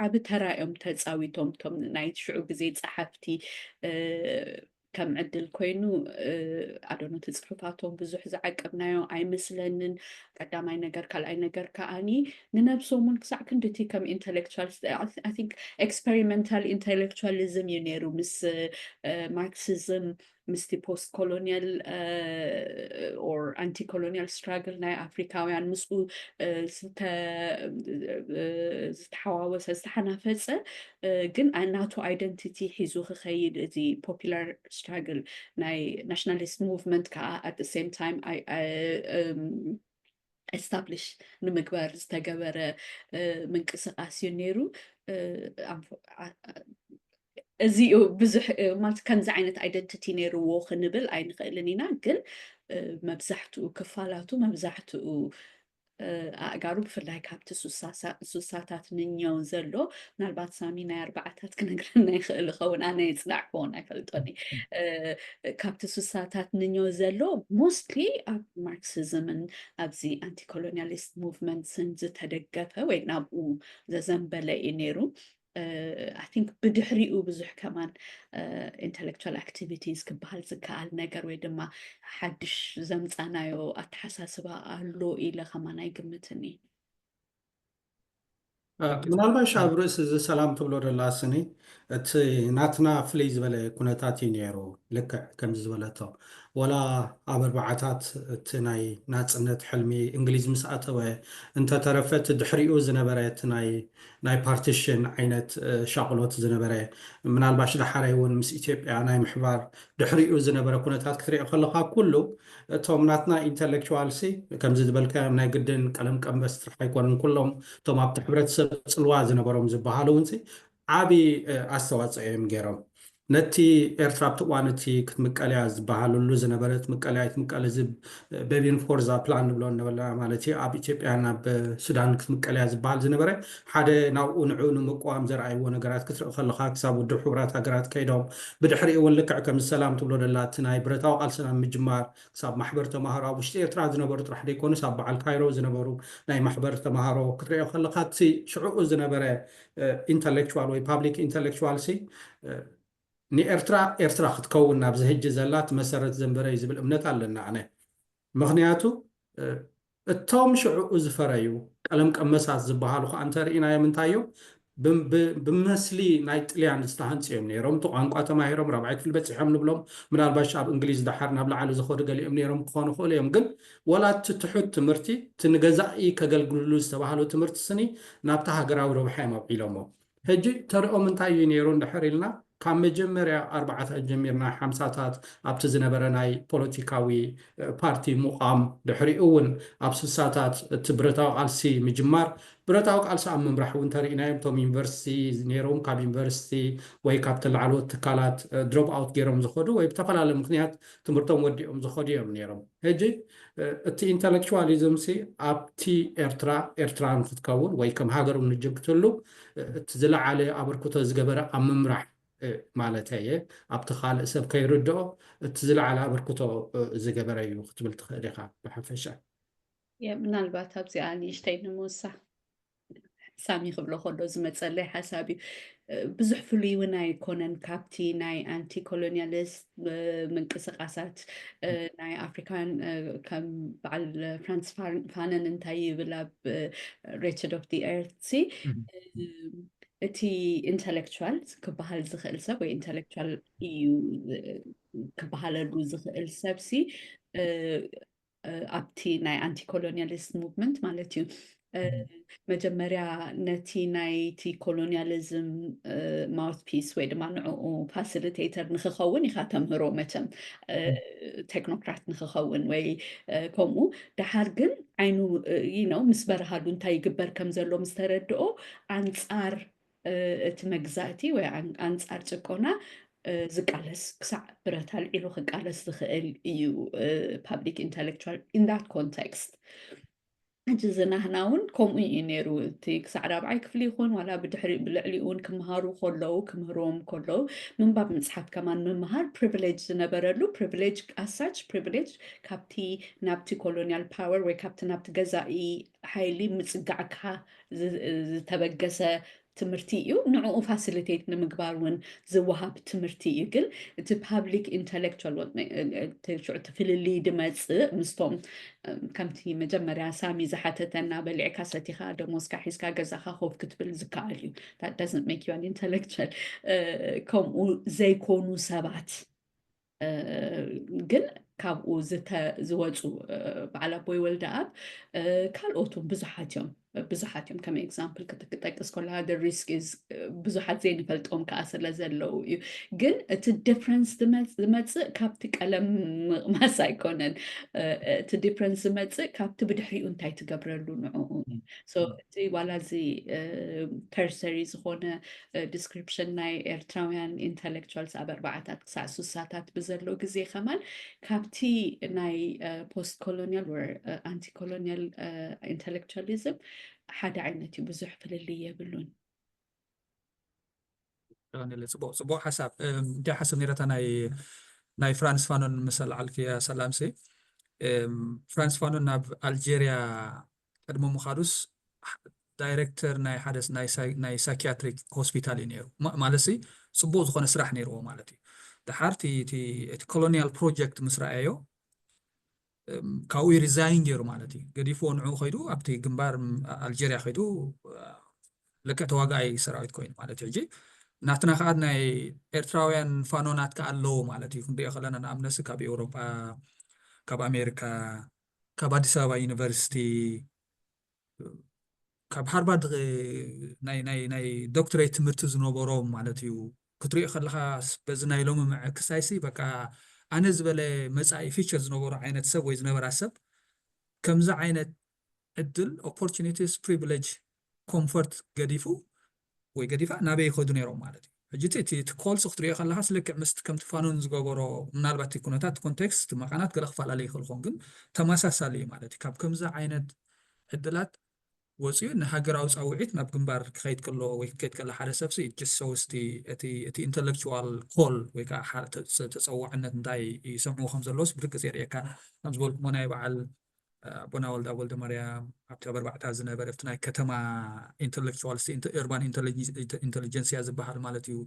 [SPEAKER 3] ዓብ ተራ እዮም ተፃዊቶም ቶም ናይ ሽዑ ግዜ ፀሓፍቲ ከም ዕድል ኮይኑ ኣዶኖ እቲ ፅሑፋቶም ብዙሕ ዝዓቀብናዮ ኣይመስለንን ቀዳማይ ነገር ካልኣይ ነገር ከዓኒ ንነብሶም እውን ክሳዕ ክንድቲ ከም ኢንተሌክቹዋል አይ ቲንክ ኤክስፐሪመንታል ኢንተሌክቹዋሊዝም እዩ ነይሩ ምስ ማርክሲዝም ምስቲ ፖስት ኮሎኒያል ኦር አንቲ ኮሎኒያል ስትራግል ናይ ኣፍሪካውያን ምስኡ ዝተሓዋወሰ ዝተሓናፈፀ ግን ናቱ አይደንቲቲ ሒዙ ክኸይድ እዚ ፖፑላር ስትራግል ናይ ናሽናሊስት ሙቭመንት ከዓ at the same time ኤስታብሊሽ ንምግባር ዝተገበረ ምንቅስቃስ እዩ ነይሩ እዚኡ ብዙሕ ማለት ከምዚ ዓይነት አይደንቲቲ ነይርዎ ክንብል ኣይንኽእልን ኢና ግን መብዛሕትኡ ክፋላቱ መብዛሕትኡ ኣእጋሩ ብፍላይ ካብቲ ሱሳታት ንኛው ዘሎ ምናልባት ሳሚ ናይ ኣርባዕታት ክነግረና ይኽእል ይኸውን ኣነ የፅናዕክዎን ኣይፈልጦኒ ካብቲ ሱሳታት ንኛው ዘሎ ሞስትሊ ኣብ ማርክሲዝምን ኣብዚ አንቲኮሎኒያሊስት ሙቭመንትስን ዝተደገፈ ወይ ናብኡ ዘዘንበለ እዩ ነይሩ I think بدحريو بزح كمان intellectual activities كبهال زكال نجار ويدما حدش زمت أنا يو أتحساسبها ألو إلى خمانة يقمتني
[SPEAKER 4] ምናልባት ኣብ ርእሲ እዚ ሰላም ትብሎ ደላ ስኒ እቲ ናትና ፍለይ ዝበለ ኩነታት እዩ ነይሩ ልክዕ ከምዚ ዝበለቶ ወላ ኣብ ኣርባዓታት እቲ ናይ ናፅነት ሕልሚ እንግሊዝ ምስ ኣተወ እንተተረፈ እቲ ድሕሪኡ ዝነበረ እቲ ናይ ፓርቲሽን ዓይነት ሻቅሎት ዝነበረ ምናልባሽ ዳሓራይ እውን ምስ ኢትዮጵያ ናይ ምሕባር ድሕሪኡ ዝነበረ ኩነታት ክትሪኦ ከለካ ኩሉ እቶም ናትና ኢንተሌክቹዋልሲ ከምዚ ዝበልካዮም ናይ ግድን ቀለም ቀንበስ ጥራሕ ኣይኮኑን ኩሎም እቶም ኣብቲ ሕብረተሰብ ፅልዋ ዝነበሮም ዝበሃሉ እውን ዓብይ ኣስተዋፅኦ እዮም ገይሮም ነቲ ኤርትራ ኣብቲ እዋን እቲ ክትምቀልያ ዝበሃለሉ ዝነበረት ምቀልያ ይትምቀለ ዚ ቤቢን ፎርዛ ፕላን ንብሎ ነበለና ማለት እዩ ኣብ ኢትዮጵያ ናብ ሱዳን ክትምቀልያ ዝበሃል ዝነበረ ሓደ ናብኡ ንዑ ንምቋም ዘረኣይዎ ነገራት ክትርኢ ከለካ ክሳብ ውድብ ሕቡራት ሃገራት ከይዶም ብድሕሪኡ እውን ልክዕ ከም ሰላም ትብሎ ደላ እቲ ናይ ብረታዊ ቃልሲ ናብ ምጅማር ክሳብ ማሕበር ተምሃሮ ኣብ ውሽጢ ኤርትራ ዝነበሩ ጥራሕ ደይኮኑ ኣብ በዓል ካይሮ ዝነበሩ ናይ ማሕበር ተምሃሮ ክትሪኦ ከለካ እቲ ሽዑኡ ዝነበረ ኢንተሌክቹዋል ወይ ፓብሊክ ኢንተሌክቹዋልሲ ንኤርትራ ኤርትራ ክትከውን ናብ ዝሕጂ ዘላት መሰረት ዘንበረ ዝብል እምነት ኣለና ኣነ ምክንያቱ እቶም ሽዑኡ ዝፈረዩ ቀለም ቀመሳት ዝበሃሉ ከዓ እንተርኢናዮም እንታዮም ብመስሊ ናይ ጥልያን ዝተሃንፅዮም ነይሮም እቲ ቋንቋ ተማሂሮም ራብዓይ ክፍሊ በፂሖም ንብሎም ምናልባሽ ኣብ እንግሊዝ ዳሓር ናብ ላዕሊ ዝኸዱ ገሊኦም ነይሮም ክኾኑ ክእሉ እዮም ግን ወላ እቲ ትሑት ትምህርቲ እቲ ንገዛኢ ከገልግልሉ ዝተባሃሉ ትምህርቲ ስኒ ናብቲ ሃገራዊ ረብሓ እዮም ኣብዒሎሞ ሕጂ ተሪኦም እንታይ እዩ ነይሩ እንድሕር ኢልና ካብ መጀመርያ ኣርባዓታት ጀሚርና ሓምሳታት ኣብቲ ዝነበረ ናይ ፖለቲካዊ ፓርቲ ሙቃም ድሕሪኡ እውን ኣብ ስሳታት እቲ ብረታዊ ቃልሲ ምጅማር ብረታዊ ቃልሲ ኣብ ምምራሕ እውን ተሪእናዮም እቶም ዩኒቨርሲቲ ነይሮም ካብ ዩኒቨርሲቲ ወይ ካብ ተላዕለዎት ትካላት ድሮፕ ኣውት ገይሮም ዝኸዱ ወይ ብተፈላለዩ ምክንያት ትምህርቶም ወዲኦም ዝኸዱ እዮም ነይሮም ሕጂ እቲ ኢንተሌክቹዋሊዝም ኣብቲ ኤርትራ ንክትከውን ወይ ከም ሃገር ንጅግትሉ እቲ ዝለዓለ ኣበርክቶ ዝገበረ ኣብ ምምራሕ ማለት እየ ኣብቲ ካልእ ሰብ ከይርድኦ እቲ ዝለዓለ ኣበርክቶ ዝገበረ እዩ ክትብል ትኽእል ኢኻ ብሓፈሻ
[SPEAKER 3] ምናልባት ኣብዚኣ ንእሽተይ ንምውሳኽ ሳሚ ክብሎ ከሎ ዝመፀለይ ሓሳብ እዩ ብዙሕ ፍሉይ እውን ኣይኮነን ካብቲ ናይ አንቲ ኮሎኒያሊስት ምንቅስቃሳት ናይ ኣፍሪካን ከም በዓል ፍራንስ ፋነን እንታይ ይብል ኣብ ሬቸድ ኦፍ ዲ ኤርት እቲ ኢንተሌክቹዋል ክበሃል ዝኽእል ሰብ ወይ ኢንተሌክቹዋል እዩ ክበሃለሉ ዝኽእል ሰብሲ ኣብቲ ናይ አንቲኮሎኒያሊስት ሙቭመንት ማለት እዩ መጀመርያ ነቲ ናይቲ ኮሎኒያሊዝም ማውትፒስ ወይ ድማ ንዕኡ ፋሲሊቴተር ንክኸውን ኢኻ ተምህሮ መቸም ቴክኖክራት ንክኸውን ወይ ከምኡ ድሓር ግን ዓይኑ ምስ በረሃሉ እንታይ ይግበር ከም ዘሎ ምስ ተረድኦ ኣንፃር مجزاتي وأنصار ጭቆና ዝቃለስ ክሳዕ ብረት ኣልዒሉ ክቃለስ ዝኽእል እዩ public intellectual in that context ሕጂ ዝናህና እውን ከምኡ እዩ ነይሩ እቲ ክሳዕ 4ይ ክፍሊ ይኹን ዋላ ብልዕሊኡ እውን ክመሃሩ ከለዉ ክምህርዎም ከለዉ ምንባብ ምፅሓፍ ከማን ምምሃር ፕሪቪሌጅ ዝነበረሉ ፕሪቪሌጅ as such ፕሪቪሌጅ ካብቲ ናብቲ ኮሎኒያል ፓወር ወይ ካብቲ ናብቲ ገዛኢ ሓይሊ ምፅጋዕካ ዝተበገሰ ትምህርቲ እዩ ንዕኡ ፋሲሊቴት ንምግባር እውን ዝወሃብ ትምህርቲ እዩ ግን እቲ ፓብሊክ ኢንተሌክቹዋል ትፍልሊ ድመፅእ ምስቶም ከምቲ መጀመርያ ሳሚ ዝሓተተና በሊዕካ ሰቲኻ ደሞዝካ ሒዝካ ገዛኻ ኮፍ ክትብል ዝከኣል እዩ that doesn't make you an intellectual ከምኡ ዘይኮኑ ሰባት ግን ካብኡ ዝወፁ በዓል ኣቦይ ወልደ ኣብ ካልኦቱም ብዙሓት እዮም ከም ኤግዛምፕል ክጠቅስ ከለካ the risk is ብዙሓት ዘይንፈልጦም ከዓ ስለ ዘለው እዩ ግን እቲ ዲፍረንስ ዝመፅእ ካብቲ ቀለም ምቕማስ ኣይኮነን እቲ ዲፍረንስ ዝመፅእ ካብቲ ብድሕሪኡ እንታይ ትገብረሉ ንዕኡ እቲ ዋላ እዚ ተርሰሪ ዝኾነ ዲስክሪፕሽን ናይ ኤርትራውያን ኢንተሌክቹዋልስ ኣብ 4ታት ክሳዕ 6ታት ብዘሎ ግዜ ከማን ካብቲ ናይ ፖስት ኮሎኒያል ወይ ኣንቲ ኮሎኒያል ኢንተሌክቹዋሊዝም ሓደ ዓይነት እዩ ብዙሕ ፍልል የብሉን
[SPEAKER 2] ጽቡቕ ሓሳብ እንታይ ሓሳብ ነይረታ ናይ ፍራንስ ፋኖን መሰል ዓልክያ ሰላምሴ ፍራንስ ፋኖን ናብ ኣልጄርያ ቀድሞ ምኻዱስ ዳይሬክተር ናይ ሓደስ ናይ ሳይኪያትሪክ ሆስፒታል እዩ ነይሩ ማለት ጽቡቕ ዝኾነ ስራሕ ነይርዎ ማለት እዩ ድሓር እቲ ኮሎኒያል ፕሮጀክት ምስ ረኣዮ ካብኡ ሪዛይን ገይሩ ማለት እዩ ገዲፎ ንዕኡ ኸይዱ ኣብቲ ግንባር ኣልጄርያ ኸይዱ ልክዕ ተዋጋኢ ሰራዊት ኮይኑ ማለት እዩ ሕጂ ናትና ከዓ ናይ ኤርትራውያን ፋኖናት ከዓ ኣለዎ ማለት እዩ ክንሪኦ ከለና ንኣብነሲ ካብ ኤውሮጳ ካብ ኣሜሪካ ካብ ኣዲስ ኣበባ ዩኒቨርሲቲ ካብ ሃርቫርድ ናይ ዶክተሬት ትምህርቲ ዝነበሮም ማለት እዩ ክትሪኦ ከለካ በዚ ናይ ሎሚ ምዕክሳይሲ በቃ ኣነ ዝበለ መጻኢ ፊቸር ዝነበሮ ዓይነት ሰብ ወይ ዝነበራ ሰብ ከምዚ ዓይነት ዕድል ኦፖርቹኒቲስ ፕሪቪሌጅ ኮምፎርት ገዲፉ ወይ ገዲፋ ናበይ ይኸዱ ነይሮም ማለት እዩ ሕጂ እቲ ኮልሲ ክትሪኦ ከለካ ስልክዕ ምስቲ ከምቲ ፋኖን ዝገበሮ ምናልባት እቲ ኩነታት ኮንቴክስት መቃናት ገለ ክፈላለዩ ይኽእልኩም ግን ተመሳሳሊ እዩ ማለት እዩ ካብ ከምዚ ዓይነት ዕድላት ወፂኡ ንሃገራዊ ፃውዒት ናብ ግንባር ክኸይድ ከሎ ወይ ክከይድ ከሎ ሓደ ሰብሲ ጀስት ሶስቲ እቲ ኢንተሌክቹዋል ኮል ወይ ከዓ ተፀዋዕነት እንታይ ይሰምዑ ከም ዘለዎስ ብርግፅ የርእየካ ከም ዝበልኩሞ ናይ በዓል ኣቦና ወልደ ማርያም ኣብቲ ኣብ 4ታ ዝነበረ ኣብቲ ናይ ከተማ ኢንተሌክቹዋልስ ኤርባን ኢንተሊጀንስያ ዝበሃል ማለት እዩ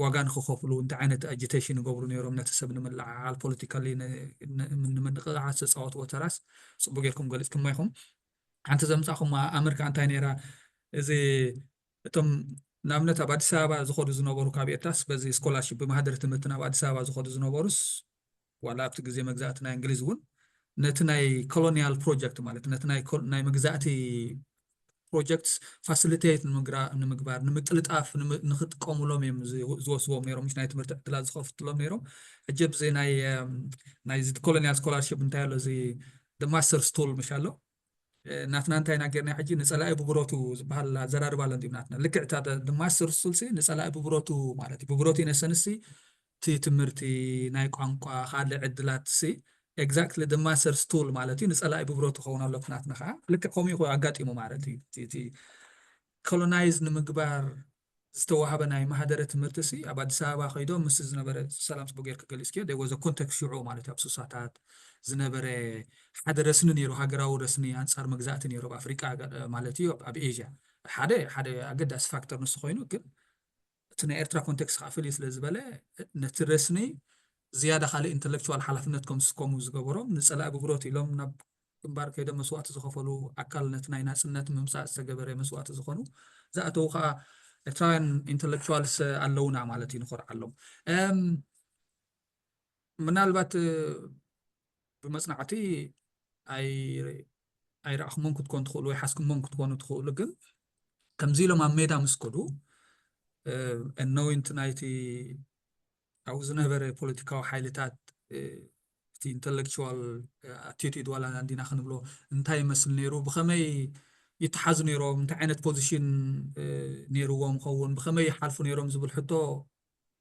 [SPEAKER 2] ዋጋ ንክኸፍሉ እንታይ ዓይነት ኣጂቴሽን ይገብሩ ነይሮም ነቲ ሰብ ንምልዓዓል ፖለቲካሊ ንምንቅቃዓት ዝፃወትዎ ተራስ ፅቡቅ ጌርኩም ገሊፅኩም ኢኹም ሓንቲ ዘምፃኹም ኣሜሪካ እንታይ ነይራ እዚ እቶም ንኣብነት ኣብ ኣዲስ ኣበባ ዝኸዱ ዝነበሩ ካብ ኤርትራስ በዚ ስኮላርሽፕ ብማህደር ትምህርቲ ናብ ኣዲስ ኣበባ ዝኸዱ ዝነበሩስ ዋላ ኣብቲ ግዜ መግዛእቲ ናይ እንግሊዝ እውን ነቲ ናይ ኮሎኒያል ፕሮጀክት ማለት ነቲ ናይ መግዛእቲ ፕሮጀክት ፋሲሊቴት ንምግባር ንምቅልጣፍ ንኽጥቀሙሎም እዮም ዝወስቦም ነይሮም ምስ ናይ ትምህርቲ ዕድላት ዝኸፍትሎም ነይሮም ሕጂ ብዚ ናይ ኮሎኒያል ስኮላርሽፕ እንታይ ኣሎ እዚ ማስተርስ ቱል ምሽ ኣሎ ናትና እንታይ ናገርና ሕጂ ንፀላኢ ብብሮቱ ዝበሃል ዘራርባ ኣሎ እንዲም ናትና ልክዕ እታ ማስተርስ ቱልሲ ንፀላኢ ብብሮቱ ማለት እዩ ብብሮቱ ይነሰንሲ እቲ ትምህርቲ ናይ ቋንቋ ካልእ ዕድላት ሲ ኤግዛክትሊ the master's tool ማለት እዩ ንፀላኢ ብብሮቱ ክኸውን ኣሎ ናትና ከዓ ልክዕ ከምኡ ይኹ ኣጋጢሙ ማለት እዩ እቲ ኮሎናይዝ ንምግባር ዝተዋሃበ ናይ ማህደረ ትምህርቲ ሲ ኣብ ኣዲስ ኣበባ ኸይዶም ምስ ዝነበረ ሰላም ፅቡቅ ጌርካ ገሊፅክዮ there was a context ሽዑ ማለት እዩ ኣብ 60ታት ዝነበረ ሓደ ረስኒ ነይሩ ሃገራዊ ረስኒ ኣንጻር መግዛእቲ ነይሩ ኣብ ኣፍሪቃ ማለት እዩ ኣብ ኤዥያ ሓደ ኣገዳሲ ፋክተር ንሱ ኮይኑ ግን እቲ ናይ ኤርትራ ኮንቴክስት ከዓ ፍልይ ስለ ዝበለ ነቲ ረስኒ ዝያዳ ካልእ ኢንተሌክቹዋል ሓላፍነት ከምስኮሙ ዝገበሮም ንፀላኢ ብብሮት ኢሎም ናብ ግንባር ከይዶም መስዋእቲ ዝኸፈሉ ኣካል ነቲ ናይ ናፅነት ምምፃእ ዝተገበረ መስዋእቲ ዝኾኑ ዝኣተዉ ከዓ ኤርትራውያን ኢንተሌክቹዋልስ ኣለውና ማለት እዩ ንኮርዓሎም ምናልባት ብመፅናዕቲ ኣይረኣኹሞም ክትኮኑ ትኽእሉ ወይ ሓስኩሞም ክትኮኑ ትኽእሉ ግን ከምዚ ኢሎም ኣብ ሜዳ ምስ ከዱ እነውንቲ ናይቲ ኣብኡ ዝነበረ ፖለቲካዊ ሓይልታት እቲ ኢንተሌክቹዋል ኣቲቲዩድ ዋላ እንዲና ክንብሎ እንታይ ይመስል ነይሩ ብኸመይ يتحاز نيروم انت عينت بوزيشن نيروهم خون بخمي يحالفوا نيروم زبل حتى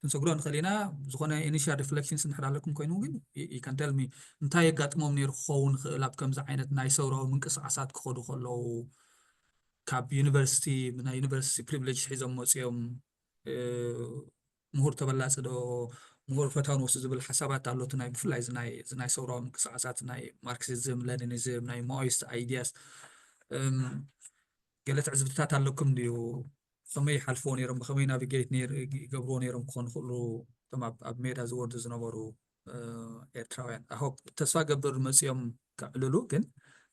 [SPEAKER 2] نسقرون خلينا زخنا initial reflections نحر عليكم كوينو جن you can tell me انتي قاتمهم نير خون لاب كم زعينت نايسورو من قص عسات كخدو خلو كاب يونيفرسيتي من يونيفرسيتي بريفليج حيزم موسيوم مهور تبلاس دو مهور فتاون وسزبل حسابات على تناي بفلاي زناي سورو من قص عسات ناي ماركسيزم لينينيزم ناي مويست ايدياس قالت عزبتات علىكم ديو خمي حلفون يرم بخمي نافيجيت نير يقبرون يرم خون خلو تمام أبميد از وورد زنبارو إيرتراويان أهوب تسوا قبر مسيوم كعلولو كن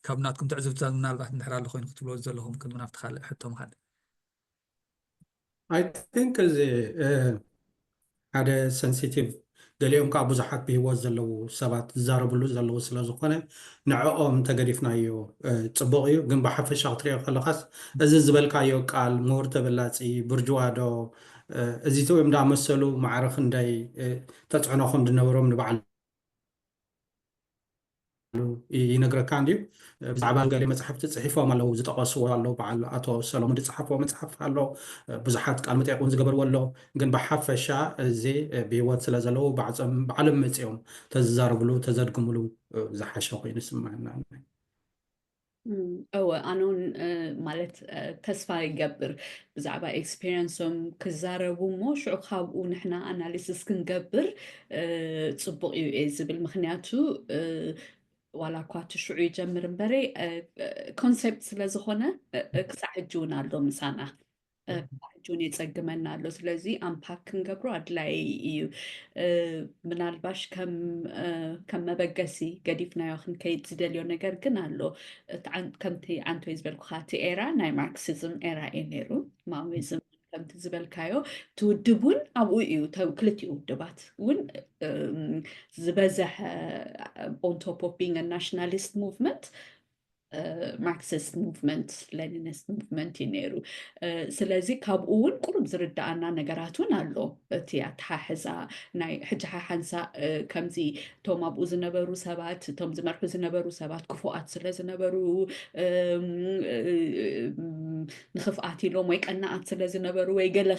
[SPEAKER 2] كابناتكم تعزبتات من البحث نحرال لخوين خطبلو زلهم كل منافت خالق حتى مخال
[SPEAKER 4] I think ሓደ sensitive ገሊኦም ካብ ብዙሓት ብሂወት ዘለዉ ሰባት ዝዛረብሉ ዘለዉ ስለ ዝኾነ ንዕኦም ተገዲፍናዮ ፅቡቕ እዩ ግን ብሓፈሻ ክትሪኦ ከለኻስ እዚ ዝበልካዮ ቃል ምሁር ተበላፂ ብርጅዋዶ እዚኦም ዳመሰሉ ማዕረኽ እንዳይ ተፅዕኖኹም ዝነበሮም ንበዓል ينقرأ كان ديو بزعبان قال لي مصحف تصحيفه مالو زتقصوا الله بعل أتو سلام دي صحفه مصحف الله بزحات كلمة يقول زقبر ولا جن بحفشة زي بيوت سلازلو بعلم متيهم تزاربلو تزارقملو زحشة قين اسمعنا
[SPEAKER 3] أو أنا مالت تسفى يقبر بزعبا إكسبيرينسهم كزاربو مش عقاب ونحنا أناليسيس كنقبر تصبق يؤيز بالمخنياتو ولا كوات شعور يجمر مبري كونسبت لزخونة كساعدونا له مسانا كساعدوني يتسقمنا له سلازي أمباك نقبرو أدلاي من الباش كم مبقسي قديفنا يوخن كي تزدليو نقر قنا له كم تي عنتو يزبالكو خاتي إيرا ناي ماركسيزم إيرا إنيرو ماويزم كم تزبل كايو تودبون أبو إيو كلتي ودبات ون زبزح on top of being a nationalist movement Marxist movement Leninist movement ينيرو سلازي كابون قرب زردانا نجاراتون على تياتها حزا ناي حجها حنسا كمزي توم أبو زنبرو سبات توم زمركو زنبرو سبات كفوات سلاز نبرو نخف آتي لو مايك أنا أتسلاز نبرو ويقال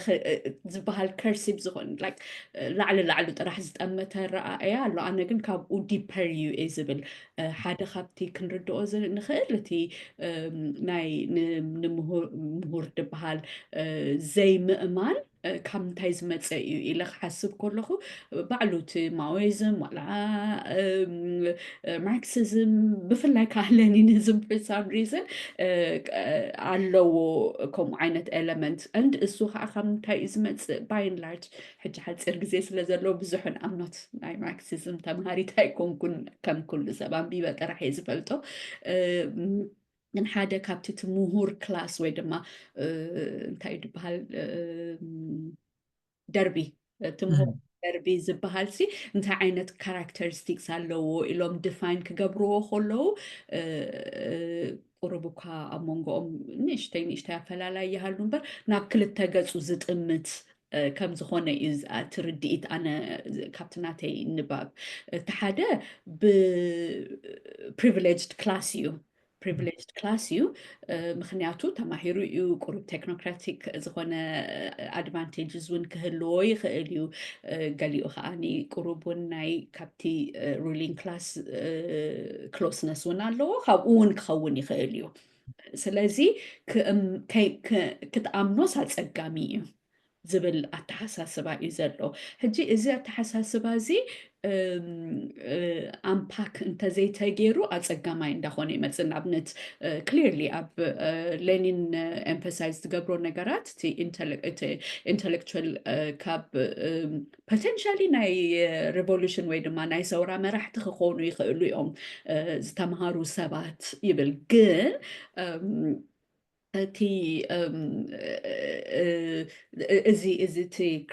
[SPEAKER 3] زبها الكرسي بزغن like لعل راح زتأمتها الرأي لو أنا قلت كابو ديبريو إيزبل حدا خبتي كنردو أزل نخل التي ناي نمهور دبهال زي مؤمن كم تايز متسيو إلى حسب كله بعلوت ماويزم ولا ماركسيزم بفلا كهلانينيزم for some reason علو كم عينة element and السوخ أخم تايز متس by and large حج حد إرجزيس لزلو بزحن I'm not ناي ماركسيزم تمهاري تايكون كم كل زبان بيبقى راح يزبلتو من حدا كابتت مهور كلاس ويدما انتايد بهال دربي تمهور دربي زبهالسي انت عينت كاركترستيكس هالو إلهم ديفاين كجبرو خلو قربوكا أمونغو نشتي فلالا يهالون بر ناكل التاجس وزت أمت كم زخونة إز ترديت أنا كابتناتي نباب تحدا ب privileged class you privileged class you مخنياتو تماهيرو يو قرب technocratic زخونة advantages ون كهلو يخيليو قاليو خاني قربون ناي كابتي ruling class closeness ونالو خاون كخون يخيليو سلازي كتأمنو ساتسقامي زبل التحساسبا يزلو هجي إذا التحساسبا زي أمباك انت زي تاجيرو أتسقامي اندخوني مثلا أبنت clearly أب لينين emphasized قبرو نقرات تي intellectual كاب potentially ناي revolution ويدما ناي سورا ما راح تخخونو يخلو يوم زتمهارو سبات يبل جن تي إزي تي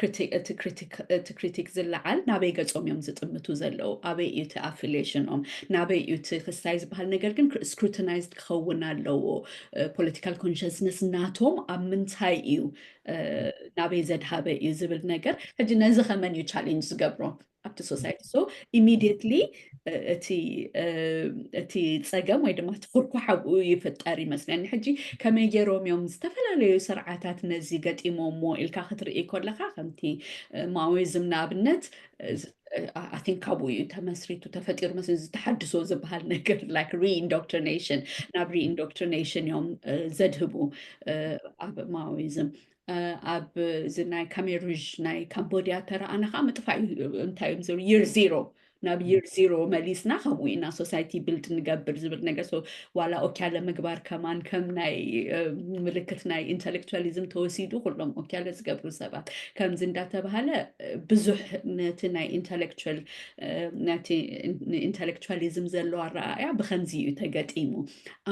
[SPEAKER 3] زلعل نابي قصهم يوم زتمتو زلو أبي يت affiliation نابي يت خسايز بهالنجرجن scrutinized خونا لو political consciousness ناتهم أمن تايو نابي زد هابي يزبل نجر هجي نزخ من يو challenge قبره ኣብቲ ሶሳይቲ ሶ ኢሚድየትሊ እቲ ፀገም ወይ ድማ እቲ ኩርኩሕ ኣብኡ ይፍጠር ይመስለኒ ሕጂ ከመይ ገይሮም እዮም ዝተፈላለዩ ስርዓታት ነዚ ገጢሞሞ ኢልካ ክትርኢ ከለካ ከምቲ ማኦይዝም ንኣብነት I think ካብኡ እዩ ተመስሪቱ ተፈጢሩ መስሊ ዝተሓድሶ ዝበሃል ነገር like reindoctrination ናብ reindoctrination እዮም ዘድህቡ ኣብ ማኦይዝም ኣብ እዚ ናይ ካሜር ሩዥ ናይ ካምቦድያ ተረኣና ከዓ ምጥፋእ እንታይ እዮም ዘሩ year zero ናብ year zero መሊስና ከምኡ ኢና ሶሳይቲ ቢልድ ንገብር ዝብል ነገር ሶ ዋላ ኦክያለ ምግባር ከማን ከም ናይ ምልክት ናይ ኢንተሌክቹዋሊዝም ተወሲዱ ኩሎም ኦክያለ ዝገብሩ ሰባት ከምዚ እንዳተባሃለ ብዙሕ ነቲ ናይ ኢንተሌክቹዋሊዝም ዘለዎ ኣረኣእያ ብከምዚ እዩ ተገጢሙ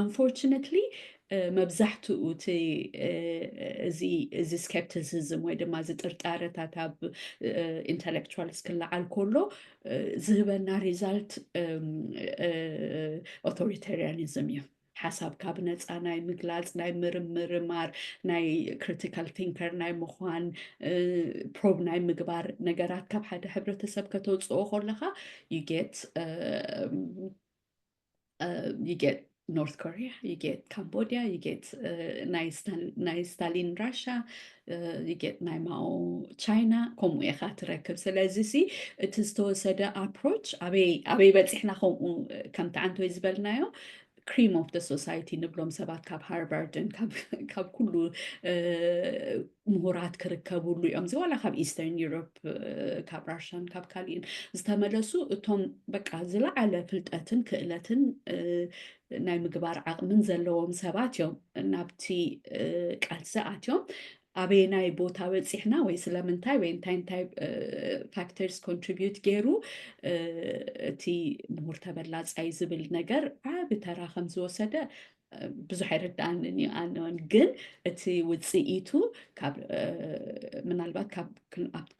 [SPEAKER 3] unfortunately መብዛሕትኡ እዚ ስኬፕቲሲዝም ወይ ድማ ዝጥርጣረታት ኣብ ኢንተሌክቹዋልስ ክለዓል ከሎ ዝህበና ሪዛልት ኦቶሪታሪያኒዝም እዩ ሓሳብ ካብ ነፃ ናይ ምግላፅ ናይ ምርምር ናይ ክሪቲካል ቲንከር ናይ ምዃን ፕሮብ ናይ ምግባር ነገራት ካብ ሓደ ሕብረተሰብ ከተውፅኦ ከለካ you get North Korea, you get Cambodia, you get ናይ ስታሊን Russia, you get ናይ ማኦ China ከምኡ ኢኻ ትረክብ ስለዚ እቲ ዝተወሰደ approach ኣበይ በፂሕና ከምኡ ከምቲ ዓንቶይ ዝበልናዮ cream of the society ንብሎም ሰባት ካብ ሃርቫርድን ካብ ኩሉ ምሁራት ክርከብሉ እዮም ዝዋላ ካብ ኢስተርን ዩሮፕ ካብ ራሽያን ካብ ካሊእን ዝተመለሱ እቶም በቃ ዝለዓለ ፍልጠትን ክእለትን ናይ ምግባር ዓቕምን ዘለዎም ሰባት እዮም ናብቲ ቃልሲ ኣትዮም ኣበየናይ ቦታ በፂሕና ወይ ስለምንታይ ወይ እንታይ ፋክተርስ ኮንትሪቢዩት ገይሩ እቲ ምሁር ተበላፃይ ዝብል ነገር ዓብ ተራ ከም ዝወሰደ ብዙሕ ኣይርዳእንን እዩ ኣነን ግን እቲ ውፅኢቱ ምናልባት ካብ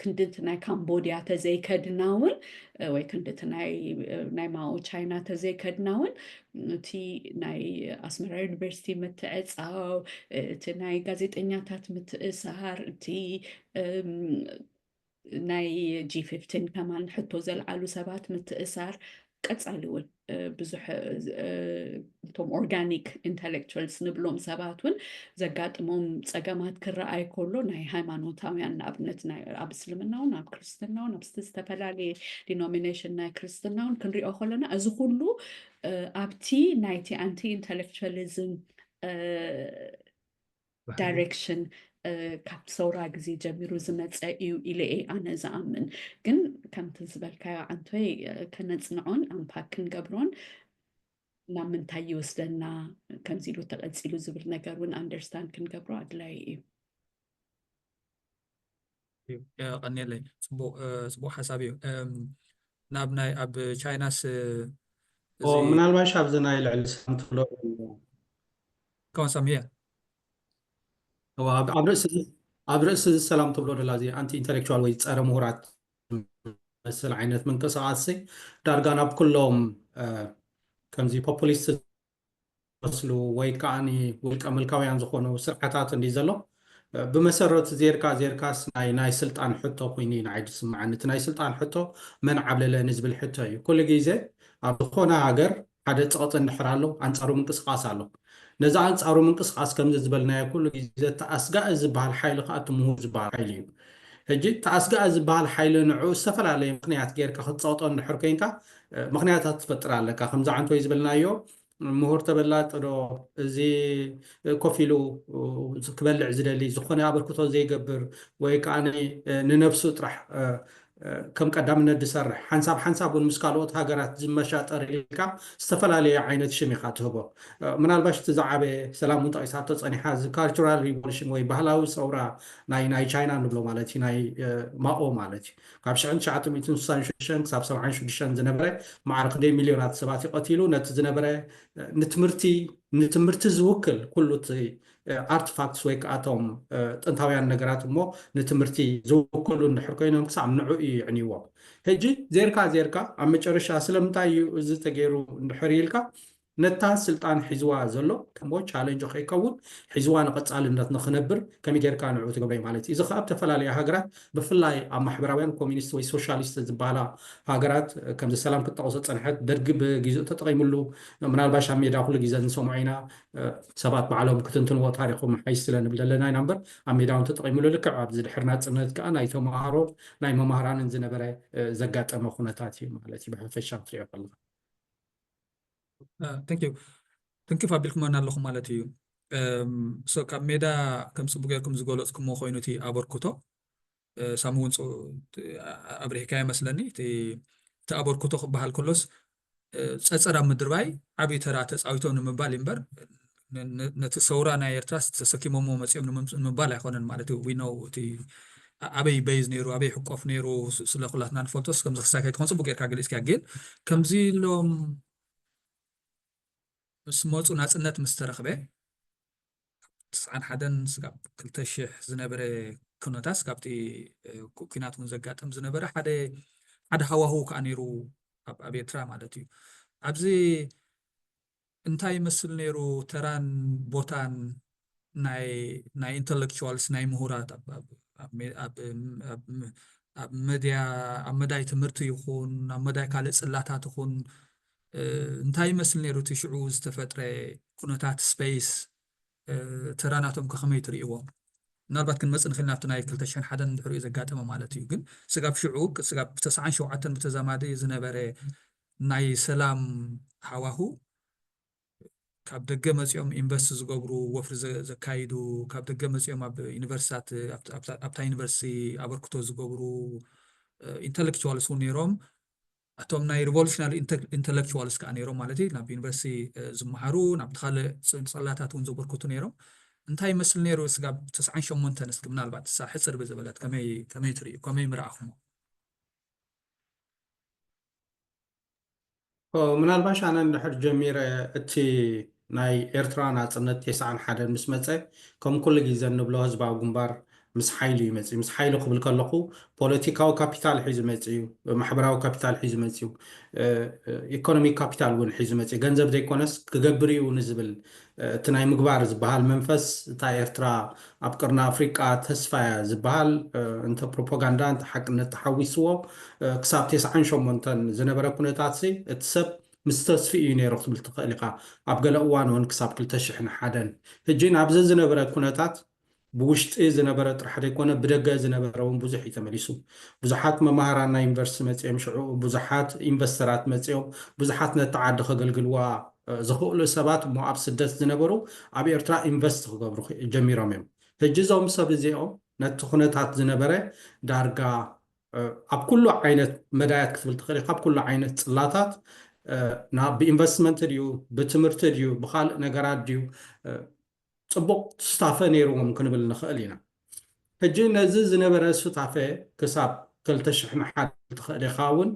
[SPEAKER 3] ክንድቲ ናይ ካምቦድያ ተዘይከድናውን ወይ ክንድቲ ናይ ማኦ ቻይና ተዘይከድናውን እቲ ናይ ኣስመራ ዩኒቨርሲቲ ምትዕፃው እቲ ናይ ጋዜጠኛታት ምትእሳር እቲ ናይ G15 ከማን ሕቶ ዘልዓሉ ሰባት ምትእሳር ቀፃሊ እውን ብዙሕ እቶም ኦርጋኒክ ኢንተሌክቹዋልስ ንብሎም ሰባት እውን ዘጋጥሞም ፀገማት ክረኣይ ከሎ ናይ ሃይማኖታውያን ንኣብነት ኣብ እስልምና እውን ኣብ ክርስትና እውን ኣብ ዝተፈላለየ ዲኖሚኔሽን ናይ ክርስትና እውን ክንሪኦ ከለና እዚ ኩሉ ኣብቲ ናይቲ ኣንቲ ኢንተሌክቹዋሊዝም ዳይሬክሽን ካብ ሰውራ ግዜ ጀሚሩ ዝመፀ እዩ ኢለ ኣነ ዝኣምን ግን ከምቲ ዝበልካዮ ዓንቶይ ከነፅንዖን ኣምፓክ ክንገብሮን ናብ ምንታይ ይወስደና ከምዚ ኢሉ ተቐፂሉ ዝብል ነገር እውን ኣንደርስታንድ ክንገብሮ ኣድላይ እዩ
[SPEAKER 2] ቀኒለይ ፅቡቅ ሓሳብ እዩ ናብ ናይ ኣብ ቻይናስ
[SPEAKER 4] ምናልባሽ ኣብዚ ናይ ልዕሊ ሰላም ትብሎ
[SPEAKER 2] ከውን ሰምየ
[SPEAKER 4] ኣብ ርእሲ ሰላም ትብሎ ደላ እዚ ኣንቲ ኢንተሌክቹዋል ወይ ፀረ ምሁራት መስል ዓይነት ምንቅስቃስ ዳርጋ ናብ ኩሎም ከምዚ ፖፑሊስት መስሉ ወይ ከዓኒ ውልቀ መልካውያን ዝኾኑ ስርዓታት እንዲ ዘሎ ብመሰረት ዜርካስ ናይ ስልጣን ሕቶ ኮይኑ ንዓይ ዝስምዓኒ እቲ ናይ ስልጣን ሕቶ መን ዓብለለኒ ዝብል ሕቶ እዩ ኩሉ ግዜ ኣብ ዝኾነ ሃገር ሓደ ፀቕጢ እንድሕር ኣሎ ኣንፃሩ ምንቅስቃስ ኣሎ ነዚ ኣንፃሩ ምንቅስቃስ ከምዚ ዝበልናዮ ኩሉ ግዜ ተኣስጋኢ ዝበሃል ሓይሊ ከዓ እቲ ምሁር ዝበሃል ሓይሊ እዩ ሕጂ ተኣስጋኢ ዝበሃል ሓይሊ ንዕኡ ዝተፈላለየ ምክንያት ጌርካ ክትፀቕጦ እንድሕር ኮንካ ምክንያታት ትፈጥር ኣለካ ከምዚ ዓንቶይ ዝበልናዮ ምሁር ተበላጭ ዶ እዚ ኮፍ ኢሉ ክበልዕ ዝደሊ ዝኾነ ኣበርክቶ ዘይገብር ወይ ከዓኒ ንነብሱ ጥራሕ ከም ቀዳምነት ዝሰርሕ ሓንሳብ እውን ምስ ካልኦት ሃገራት ዝመሻጠር ኢልካ ዝተፈላለየ ዓይነት ሽም ኢኻ ትህቦ ምናልባሽ እቲ ዝዓበየ ሰላም እውን ጠቂሳቶ ፀኒሓ እዚ ካልቸራል ሪቮሉሽን ወይ ባህላዊ ሰውራ ናይ ቻይና ንብሎ ማለት እዩ ናይ ማኦ ማለት እዩ ካብ 1966 ክሳብ 76 ዝነበረ ማዕረ ክንደይ ሚልዮናት ሰባት ይቀቲሉ ነቲ ዝነበረ ንትምህርቲ ዝውክል ኩሉ ኣርቲፋክትስ ወይ ከኣቶም ጥንታውያን ነገራት እሞ ንትምህርቲ ዝውክሉ እንድሕር ኮይኖም ክሳብ ንዑ እዩ ይዕንይዎም ሕጂ ዜርካ ኣብ መጨረሻ ስለምንታይ እዩ እዚ ተገይሩ እንድሕር ኢልካ ነታ ስልጣን ሒዝዋ ዘሎ ከምቦ ቻሌንጅ ከይከውን ሒዝዋ ንቐጻልነት ንኽነብር ከመይ ጌርካ ንዕኡ ትገብረ ማለት እዩ። እዚ ከዓ ኣብ ተፈላለዩ ሃገራት ብፍላይ ኣብ ማሕበራውያን ኮሚኒስት ወይ ሶሻሊስት ዝበሃላ ሃገራት ከምዚ ሰላም ክጠቕሶ ፀንሐት ደርጊ ብግዜኡ ተጠቒሙሉ ምናልባሽ ኣብ ሜዳ ኩሉ ግዜ ንሰምዖ ኢና ሰባት ባዕሎም ክትንትንዎ ታሪኮም ሓይሽ ስለ ንብል ዘለና ኢና እምበር ኣብ ሜዳ እውን ተጠቒሙሉ ልክዕ ኣብዚ ድሕሪ ናፅነት ከዓ ናይ ተምሃሮ ናይ መምሃራንን ዝነበረ ዘጋጠመ ኩነታት እዩ ማለት እዩ ብሕፈሻ ክትሪኦ ከለካ
[SPEAKER 2] ቴንክ ዩ ትንክፍ ኣቢልኩመና ኣለኹም ማለት እዩ ሶ ካብ ሜዳ ከም ፅቡቅ ጌርኩም ዝገለፅኩሞ ኮይኑ እቲ ኣበርክቶ ሳሙ እውን ኣብሪሕካ ይመስለኒ እቲ ኣበርክቶ ክበሃል ከሎስ ፀፀር ኣብ ምድርባይ ዓብዪ ተራ ተፃዊቶም ንምባል እምበር ነቲ ሰውራ ናይ ኤርትራ ተሰኪሞሞ መፅኦም ንምባል ኣይኮነን ማለት እዩ ዊኖው እቲ ኣበይ በይዝ ነይሩ ኣበይ ሕቆፍ ነይሩ ስለ ኩላትና ንፈልጦስ ከምዚ ክሳይ ከይትኾን ፅቡቅ ጌርካ ገሊፅካ ግን ከምዚ ኢሎም ምስ መፁ ናፅነት ምስ ተረኽበ 91 ስጋብ 2000 ዝነበረ ኩነታት ካብቲ ኩናት እውን ዘጋጥም ዝነበረ ሓደ ሃዋህው ከዓ ነይሩ ኣብ ኤርትራ ማለት እዩ ኣብዚ እንታይ ይመስል ነይሩ ተራን ቦታን ናይ ኢንተሌክቹዋልስ ናይ ምሁራት ኣብ መዳይ ትምህርቲ ይኹን ኣብ መዳይ ካልእ ፅላታት ይኹን እንታይ ይመስል ነይሩ እቲ ሽዑ ዝተፈጥረ ኩነታት ስፔስ ተራናቶም ከመይ ትርእይዎም ምናልባት ክንመፅእ ንኽእል ናብቲ ናይ 2001 ድሕሪኡ ዘጋጠመ ማለት እዩ ግን ስጋብ ሽዑ ስጋብ 97 ብተዛማዲ ዝነበረ ናይ ሰላም ሃዋሁ ካብ ደገ መፅኦም ኢንቨስት ዝገብሩ ወፍሪ ዘካይዱ ካብ ደገ መፅኦም ኣብ ዩኒቨርሲታት ኣብታ ዩኒቨርሲቲ ኣበርክቶ ዝገብሩ ኢንተሌክቹዋልስ እውን ነይሮም እቶም ናይ ሪቮሉሽናሪ ኢንተሌክቹዋልስ ከዓ ነይሮም ማለት እዩ ናብ ዩኒቨርሲቲ ዝመሃሩ ናብቲ ካልእ ፅላታት እውን ዘበርክቱ ነይሮም እንታይ ይመስል ነይሩ ስጋብ 98 ንስቲ ምናልባት ሳ ሕፅር ብዝበለት ከመይ ትርእዩ ከመይ ምርኣኹሞ
[SPEAKER 4] ምናልባሽ ኣነ እንድሕር ጀሚረ እቲ ናይ ኤርትራ ናፅነት 91 ምስ መፀ ከም ኩሉ ግዜ እንብሎ ህዝባዊ ግንባር ምስ ሓይሊ ይመፅ ምስ ሓይሊ ክብል ከለኹ ፖለቲካዊ ካፒታል ሒዙ መፅ እዩ ማሕበራዊ ካፒታል ሒዙ መፅ እዩ ኢኮኖሚክ ካፒታል እውን ሒዙ መፅ እዩ ገንዘብ ዘይኮነስ ክገብር እዩ ንዝብል እቲ ናይ ምግባር ዝበሃል መንፈስ እታ ኤርትራ ኣብ ቅርና ኣፍሪቃ ተስፋያ ዝበሃል እንተ ፕሮፓጋንዳ እንተ ሓቅነት ተሓዊስዎ ክሳብ 98 ዝነበረ ኩነታት እቲ ሰብ ምስ ተስፊ እዩ ነይሩ ክትብል ትኽእል ኢኻ ኣብ ገለ እዋን እውን ክሳብ 2001 ሕጂ ናብዚ ዝነበረ ኩነታት ብውሽጢ ዝነበረ ጥራሕ ዘይኮነ ብደገ ዝነበረ እውን ብዙሕ እዩ ተመሊሱ ብዙሓት መምሃራን ናይ ዩኒቨርሲቲ መፅኦም ሽዑ ብዙሓት ኢንቨስተራት መፅኦም ብዙሓት ነቲ ዓዲ ከገልግልዋ ዝኽእሉ ሰባት እሞ ኣብ ስደት ዝነበሩ ኣብ ኤርትራ ኢንቨስት ክገብሩ ጀሚሮም እዮም ሕጂ እዞም ሰብ እዚኦም ነቲ ኩነታት ዝነበረ ዳርጋ ኣብ ኩሉ ዓይነት መዳያት ክትብል ትኽእል ኢኻ ኣብ ኩሉ ዓይነት ፅላታት ብኢንቨስትመንት ድዩ ብትምህርቲ ድዩ ብካልእ ነገራት ድዩ ፅቡቅ ስታፈ ነይሩዎም ክንብል ንኽእል ኢና ሕጂ ነዚ ዝነበረ ስታፈ ክሳብ 2001 ትኽእል ኢኻ እውን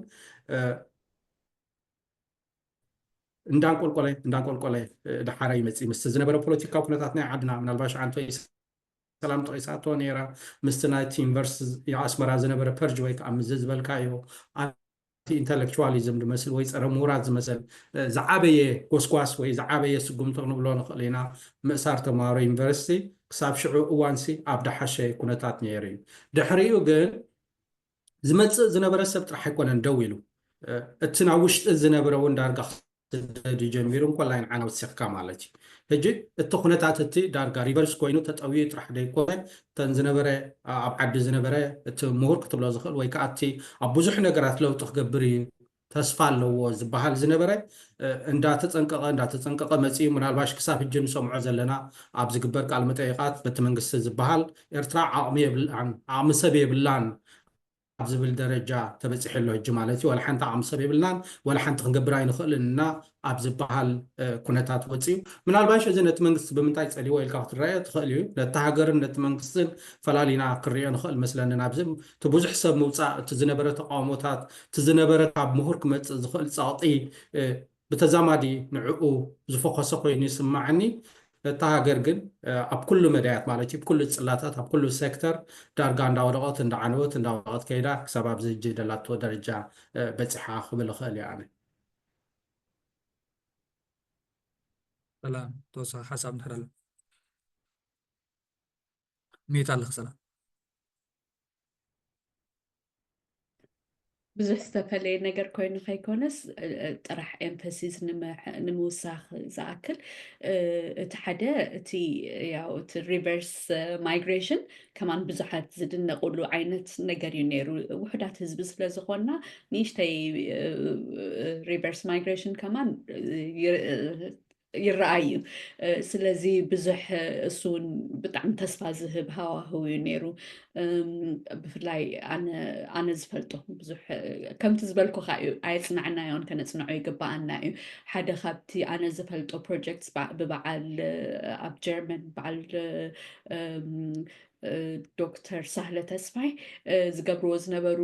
[SPEAKER 4] እንዳንቆልቆለ ድሓረ ይመፅእ ምስቲ ዝነበረ ፖለቲካዊ ኩነታት ናይ ዓድና ምናልባሽ ዓንቶ ሰላም ጠቂሳቶ ነይራ ምስቲ ናይቲ ዩኒቨርሲቲ ኣስመራ ዝነበረ ፐርጅ ወይ ከዓ ምዝ ዝበልካዮ ኢንተሌክቹዋሊዝም ዝመስል ወይ ፀረ ምሁራት ዝመስል ዝዓበየ ጎስጓስ ወይ ዝዓበየ ስጉምቲ ክንብሎ ንኽእል ኢና ምእሳር ተምሃሮ ዩኒቨርሲቲ ክሳብ ሽዑ እዋንሲ ኣብ ዳሓሸ ኩነታት ነይሩ እዩ ድሕሪኡ ግን ዝመፅእ ዝነበረ ሰብ ጥራሕ ኣይኮነን ደው ኢሉ እቲ ናብ ውሽጢ ዝነበረ እውን ዳርጋ ክስደድ ጀሚሩ እንኮላይ ንዓና ወሲኽካ ማለት እዩ ሕጂ እቲ ኩነታት እቲ ዳርጋ ሪቨርስ ኮይኑ ተጠዊዩ ጥራሕ ደይኮነ ተን ዝነበረ ኣብ ዓዲ ዝነበረ እቲ ምሁር ክትብሎ ዝኽእል ወይ ከዓ እቲ ኣብ ብዙሕ ነገራት ለውጢ ክገብር እዩ ተስፋ ኣለዎ ዝበሃል ዝነበረ እንዳተፀንቀቐ መፅኡ ምናልባሽ ክሳብ ሕጂ ንሰምዖ ዘለና ኣብ ዝግበር ቃል መጠይቃት በቲ መንግስቲ ዝበሃል ኤርትራ ዓቕሚ ሰብ የብላን ኣብ ዝብል ደረጃ ተበፂሐሎ ሕጂ ማለት እዩ ወላ ሓንቲ ዓቕሚ ሰብ የብልናን ወላ ሓንቲ ክንገብር ኣይንኽእልንና ኣብ ዝበሃል ኩነታት ወፅዩ ምናልባሽ እዚ ነቲ መንግስቲ ብምንታይ ፀሊዎ ኢልካ ክትረአዮ ትኽእል እዩ ነቲ ሃገርን ነቲ መንግስትን ፈላሊና ክሪኦ ንኽእል መስለኒ ናብዚ እቲ ብዙሕ ሰብ ምውፃእ እቲ ዝነበረ ተቃውሞታት እቲ ዝነበረ ካብ ምሁር ክመፅእ ዝኽእል ፀቕጢ ብተዛማዲ ንዕኡ ዝፎከሰ ኮይኑ ይስማዓኒ ነታ ሃገር ግን ኣብ ኩሉ መዳያት ማለት እዩ ብኩሉ ፅላታት ኣብ ኩሉ ሴክተር ዳርጋ እንዳወደቐት እንዳወደቐት ከይዳ ክሳብ ኣብዚ ሕጂ ደላቶ ደረጃ በፂሓ ክብል እኽእል እያ ኣነ
[SPEAKER 2] سلام توصل حسب نحرل ميت على سلام
[SPEAKER 3] ብዙሕ ዝተፈለየ ነገር ኮይኑ ከይኮነስ ጥራሕ ኤምፈሲስ ንምውሳኽ ዝኣክል እቲ ሓደ እቲ ያው እቲ ሪቨርስ ማይግሬሽን ከማን ብዙሓት ዝድነቕሉ ዓይነት ነገር እዩ ነይሩ ውሕዳት ህዝቢ ስለ ዝኾንና ንእሽተይ ሪቨርስ ማይግሬሽን ከማን ይረኣዩ ስለዚ ብዙሕ እሱ እውን ብጣዕሚ ተስፋ ዝህብ ሃዋህው እዩ ነይሩ ብፍላይ ኣነ ዝፈልጦ ብዙሕ ከምቲ ዝበልኩ ካ እዩ ኣየፅናዕናዮን ከነፅንዖ ይግባኣና እዩ ሓደ ካብቲ ኣነ ዝፈልጦ ፕሮጀክት ብበዓል ኣብ ጀርመን በዓል ዶክተር ሳህለ ተስፋይ ዝገብርዎ ዝነበሩ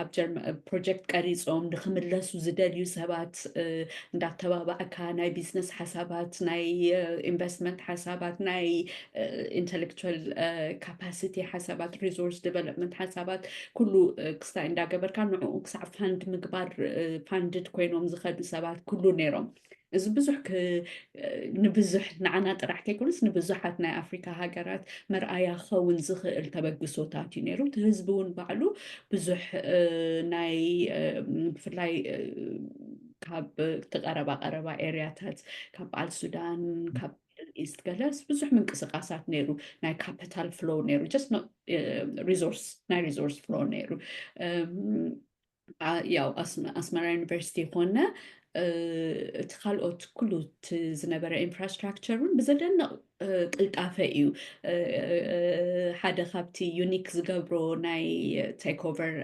[SPEAKER 3] ኣብ ጀርመን ፕሮጀክት ቀሪፆም ንክምለሱ ዝደልዩ ሰባት እንዳተባባዕካ ናይ ቢዝነስ ሓሳባት ናይ ኢንቨስትመንት ሓሳባት ናይ ኢንተሌክቹዋል ካፓሲቲ ሓሳባት ሪሶርስ ዲቨሎፕመንት ሓሳባት ኩሉ ክስታይ እንዳገበርካ ንዕኡ ክሳብ ፋንድ ምግባር ፋንድድ ኮይኖም ዝኸዱ ሰባት ኩሉ ነይሮም እዚ ብዙሕ ንብዙሕ ንዓና ጥራሕ ከይኮነስ ንብዙሓት ናይ ኣፍሪካ ሃገራት መርኣያ ክኸውን ዝኽእል ተበግሶታት እዩ ነይሩ እቲ ህዝቢ እውን ባዕሉ ብዙሕ ናይ ብፍላይ ካብ እተቀረባ ቀረባ ኤርያታት ካብ በዓል ሱዳን ካብ ኢስት ገለስ ብዙሕ ምንቅስቃሳት ነይሩ ናይ ካፒታል ፍሎ ነይሩ ጀስት ሪሶርስ ናይ ሪሶርስ ፍሎ ነይሩ ያው ኣስመራ ዩኒቨርሲቲ ኮነ እቲ ካልኦት ኩሉ እቲ ዝነበረ ኢንፍራስትራክቸርን ብዘደንቕ ቅልጣፈ እዩ ሓደ ካብቲ ዩኒክ ዝገብሮ ናይ ቴክ ኦቨር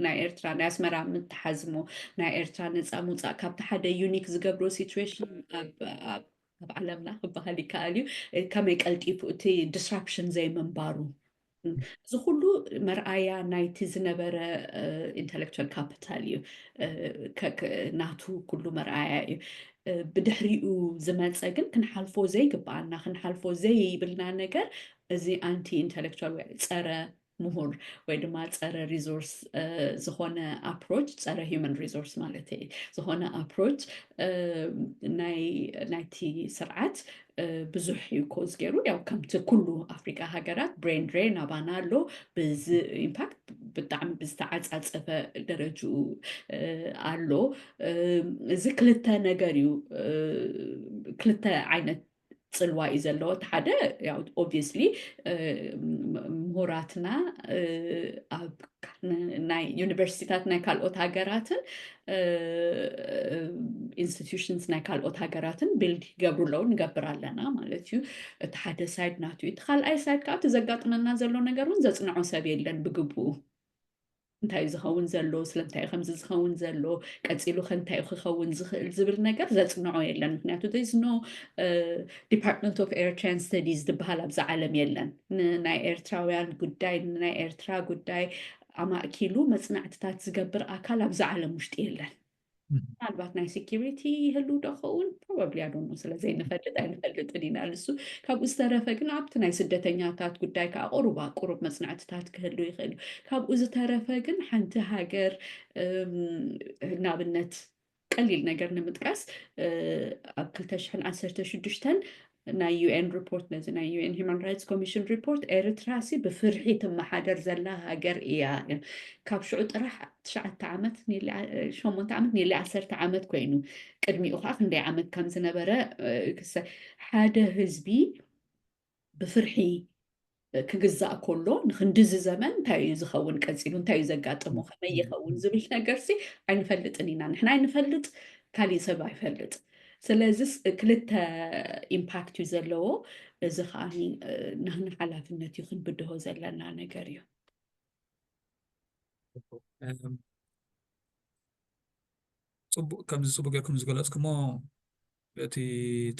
[SPEAKER 3] ናይ ኤርትራ ናይ ኣስመራ ምትሓዝሞ ናይ ኤርትራ ነፃ ምውፃእ ካብቲ ሓደ ዩኒክ ዝገብሮ ሲትዌሽን ኣብ ዓለምና ክበሃል ይከኣል እዩ ከመይ ቀልጢፉ እቲ ዲስራፕሽን ዘይምንባሩ እዚ ኩሉ መርኣያ ናይቲ ዝነበረ ኢንተሌክቹዋል ካፒታል እዩ ናቱ ኩሉ መርኣያ እዩ ብድሕሪኡ ዝመፀ ግን ክንሓልፎ ዘይግባአና ክንሓልፎ ዘይብልና ነገር እዚ ኣንቲ ኢንተሌክቹዋል ወይ ፀረ ምሁር ወይ ድማ ፀረ ሪሶርስ ዝኾነ ኣፕሮች ፀረ ሂውመን ሪሶርስ ማለት እዩ ዝኾነ ኣፕሮች ናይቲ ስርዓት ብዙሕ እዩ ኮዝ ገይሩ ያው ከምቲ ኩሉ ኣፍሪካ ሃገራት ብሬን ድሬን ኣባና ኣሎ ብዚ ኢምፓክት ብጣዕሚ ብዝተዓፃፀፈ ደረጅኡ ኣሎ እዚ ክልተ ነገር እዩ ክልተ ዓይነት ፅልዋ እዩ ዘለዎ እቲ ሓደ ያው ኦብቪየስሊ ምሁራትና ኣብ ናይ ዩኒቨርሲቲታት ናይ ካልኦት ሃገራትን ኢንስቲትዩሽንስ ናይ ካልኦት ሃገራትን ቢልድ ይገብሩለው ንገብር ኣለና ማለት እዩ እቲ ሓደ ሳይድ ናቱ እቲ ካልኣይ ሳይድ ከዓ እቲ ዘጋጥመና ዘሎ ነገር እውን ዘፅንዖ ሰብ የለን ብግቡኡ እንታይ ዝኸውን ዘሎ ስለምንታይ ከምዚ ዝኸውን ዘሎ ቀፂሉ ከንታይ ክኸውን ዝኽእል ዝብል ነገር ዘፅንዖ የለን ምክንያቱ there's no Department of Eritrean Studies ዝበሃል ኣብዚ ዓለም የለን ናይ ኤርትራውያን ጉዳይ ናይ ኤርትራ ጉዳይ ኣማእኪሉ መፅናዕትታት ዝገብር ኣካል ኣብዚ ዓለም ውሽጢ የለን ምናልባት ናይ ሴኪሪቲ ይህሉ ዶ ኸውን ፕሮባብሊ ኣዶኖ ስለዘይንፈልጥ ኣይንፈልጥን ኢና ንሱ ካብኡ ዝተረፈ ግን ኣብቲ ናይ ስደተኛታት ጉዳይ ከዓ ቁሩብ መፅናዕትታት ክህሉ ይኽእሉ ካብኡ ዝተረፈ ግን ሓንቲ ሃገር ንኣብነት ቀሊል ነገር ንምጥቃስ ኣብ 2016 ናይ ዩኤን ሪፖርት ነዚ ናይ ዩኤን ሂውማን ራይትስ ኮሚሽን ሪፖርት ኤርትራ ብፍርሒ ትመሓደር ዘላ ሃገር እያ ካብ ሽዑ ጥራሕ 9 ዓመት 8 ዓመት ኔሊ 10 ዓመት ኮይኑ ቅድሚኡ ከዓ ክንደይ ዓመት ከም ዝነበረ ሓደ ህዝቢ ብፍርሒ ክግዛእ ከሎ ንክንድዚ ዘመን እንታይ እዩ ዝኸውን ቀፂሉ እንታይ እዩ ዘጋጥሞ ከመይ ይኸውን ዝብል ነገርሲ ኣይንፈልጥን ኢና ንሕና ኣይንፈልጥ ካሊእ ሰብ ኣይፈልጥ ስለዚ ክልተ ኢምፓክት እዩ ዘለዎ እዚ ከዓ ንሕና ሓላፍነት እዩ ክንብድሆ ዘለና ነገር እዩ
[SPEAKER 2] ፅቡቅ ከምዚ ፅቡቅ ጌርኩም ዝገለፅኩሞ እቲ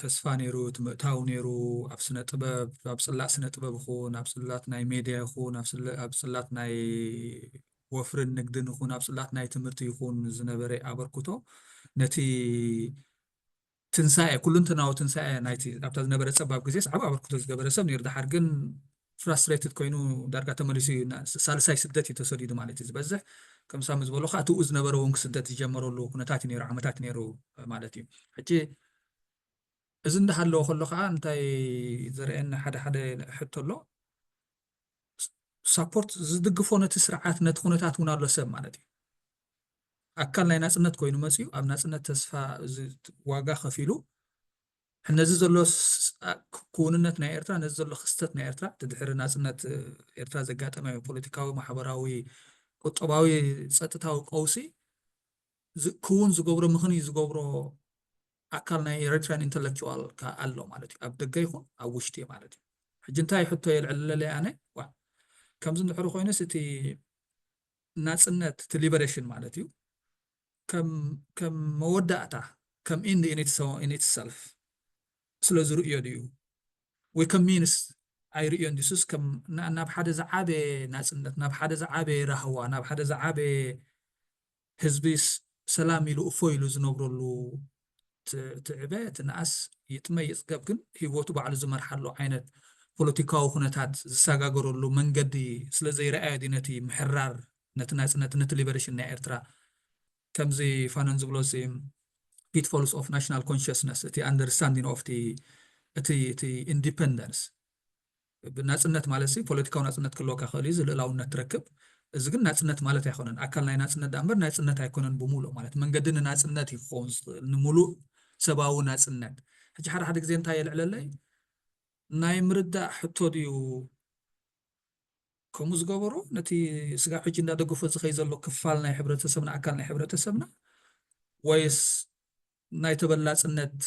[SPEAKER 2] ተስፋ ነይሩ እቲ ምእታው ነይሩ ኣብ ስነ ጥበብ ኣብ ፅላእ ስነ ጥበብ ይኹን ኣብ ፅላት ናይ ሜድያ ይኹን ኣብ ፅላት ናይ ወፍርን ንግድን ይኹን ኣብ ፅላት ናይ ትምህርቲ ይኹን ዝነበረ ኣበርክቶ ነቲ ትንሳኤ ኩልንተናዊ ትንሳኤ ናይቲ ኣብታ ዝነበረ ፀባብ ግዜስ ዓብ ኣበርክቶ ዝገበረ ሰብ ነይሩ ድሓር ግን ፍራስትሬትድ ኮይኑ ዳርጋ ተመሊሱ ሳልሳይ ስደት እዩ ተሰዲዱ ማለት እዩ ዝበዝሕ ከም ሳሚ ዝበሎ ከዓ እቲኡ ዝነበረ እውን ክስደት ዝጀመረሉ ኩነታት እዩ ነይሩ ዓመታት ነይሩ ማለት እዩ ሕጂ إذا ده حلو خلق عن تاي زرعنا حدا حتى له سابورت زدقفونة تسرعات نتخونة تاتونا له سب مالتي أكلنا ناس نت كوينو مسيو أم ناس نت تسفى واقع خفيلو حنا زلو كوننت نا إيرترا نزلو خستت نا إيرترا تدحر ناس نت إيرترا زقات أما بوليتيكاوي محبراوي قطباوي ساتتاو قوسي كون زقبرو مخني زقبرو أكلنا إيرترا انتلكتوال كألو مالتي أبدقا يخون أو وشتي مالتي حجنتاي حتى يلعل لي أنا كم زند حرو خوينا ستي ناس نت تليبريشن مالتي كم مودعتا كم in itself سلوز رؤية ديو وكم مينس أي رؤية ديسوس كم ناب حدا زعابة ناس ناب حدا زعابة رهوا ناب حدا زعابة حزبيس سلامي لو أفويلو زنبرو لو تعبات ناس يتميز قبل هيوتو بعد زمر حلو عينت بوليتيكاو خناتات زساقاقرو لو من قدي سلزي رأي دينتي محرار نتناس نت ليبريشن إيرترا كم زي فانون زبلوزي pitfalls of national consciousness the understanding of the independence بالناسنت مالسي بوليتيكاو ناسنت كله كخالي زللاو نتركب إذا قلنا ناسنت مالتي يخونن أكلنا ناسنت دامبر ناسنت هيكونن بمولو مالت من قدنا ناسنت يخون نمولو سباو ناسنت هجي حد زين تايل على لي ناي مردا حتى ديو كموز قبرو نتي سقى حجي ندا دقفو زخيزلو كفالنا حبرة سبنا أكلنا حبرة سبنا ويس ناي تبلاسنت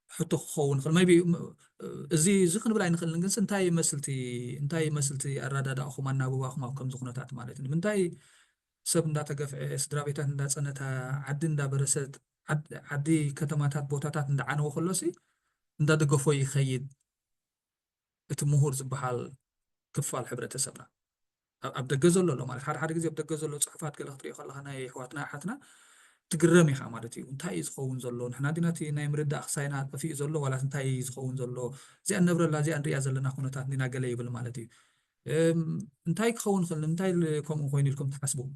[SPEAKER 2] حتى خون خل ما يبي زي زخن بلا نخل نجلس انتاي مسلتي الرداد أخو ما نابو أخو ما كم زخنة تاعت مالتني من تاي سب ندا تقف استرابيتات ندا سنتها عدن دا برسد عدي كتماتات بوتاتات ندا عنو خلصي ندا دقفو يخيد اتمهور زبحال كفال حبرة سبنا أبدأ جزء له مالك حد جزء أبدأ جزء له صحفات كلا خطري خلها ناي حواتنا حتنا تقرمي خامرتي وانتاي يزخون زلون حنا ديناتي ناي مرد أخساينات بفي زلو ولا انتاي يزخون زلو زي النبر الله زي أنريا زلنا خونتات دينا قلي بالمالتي انتاي خون خل انتاي لكم خويني لكم تحسبوا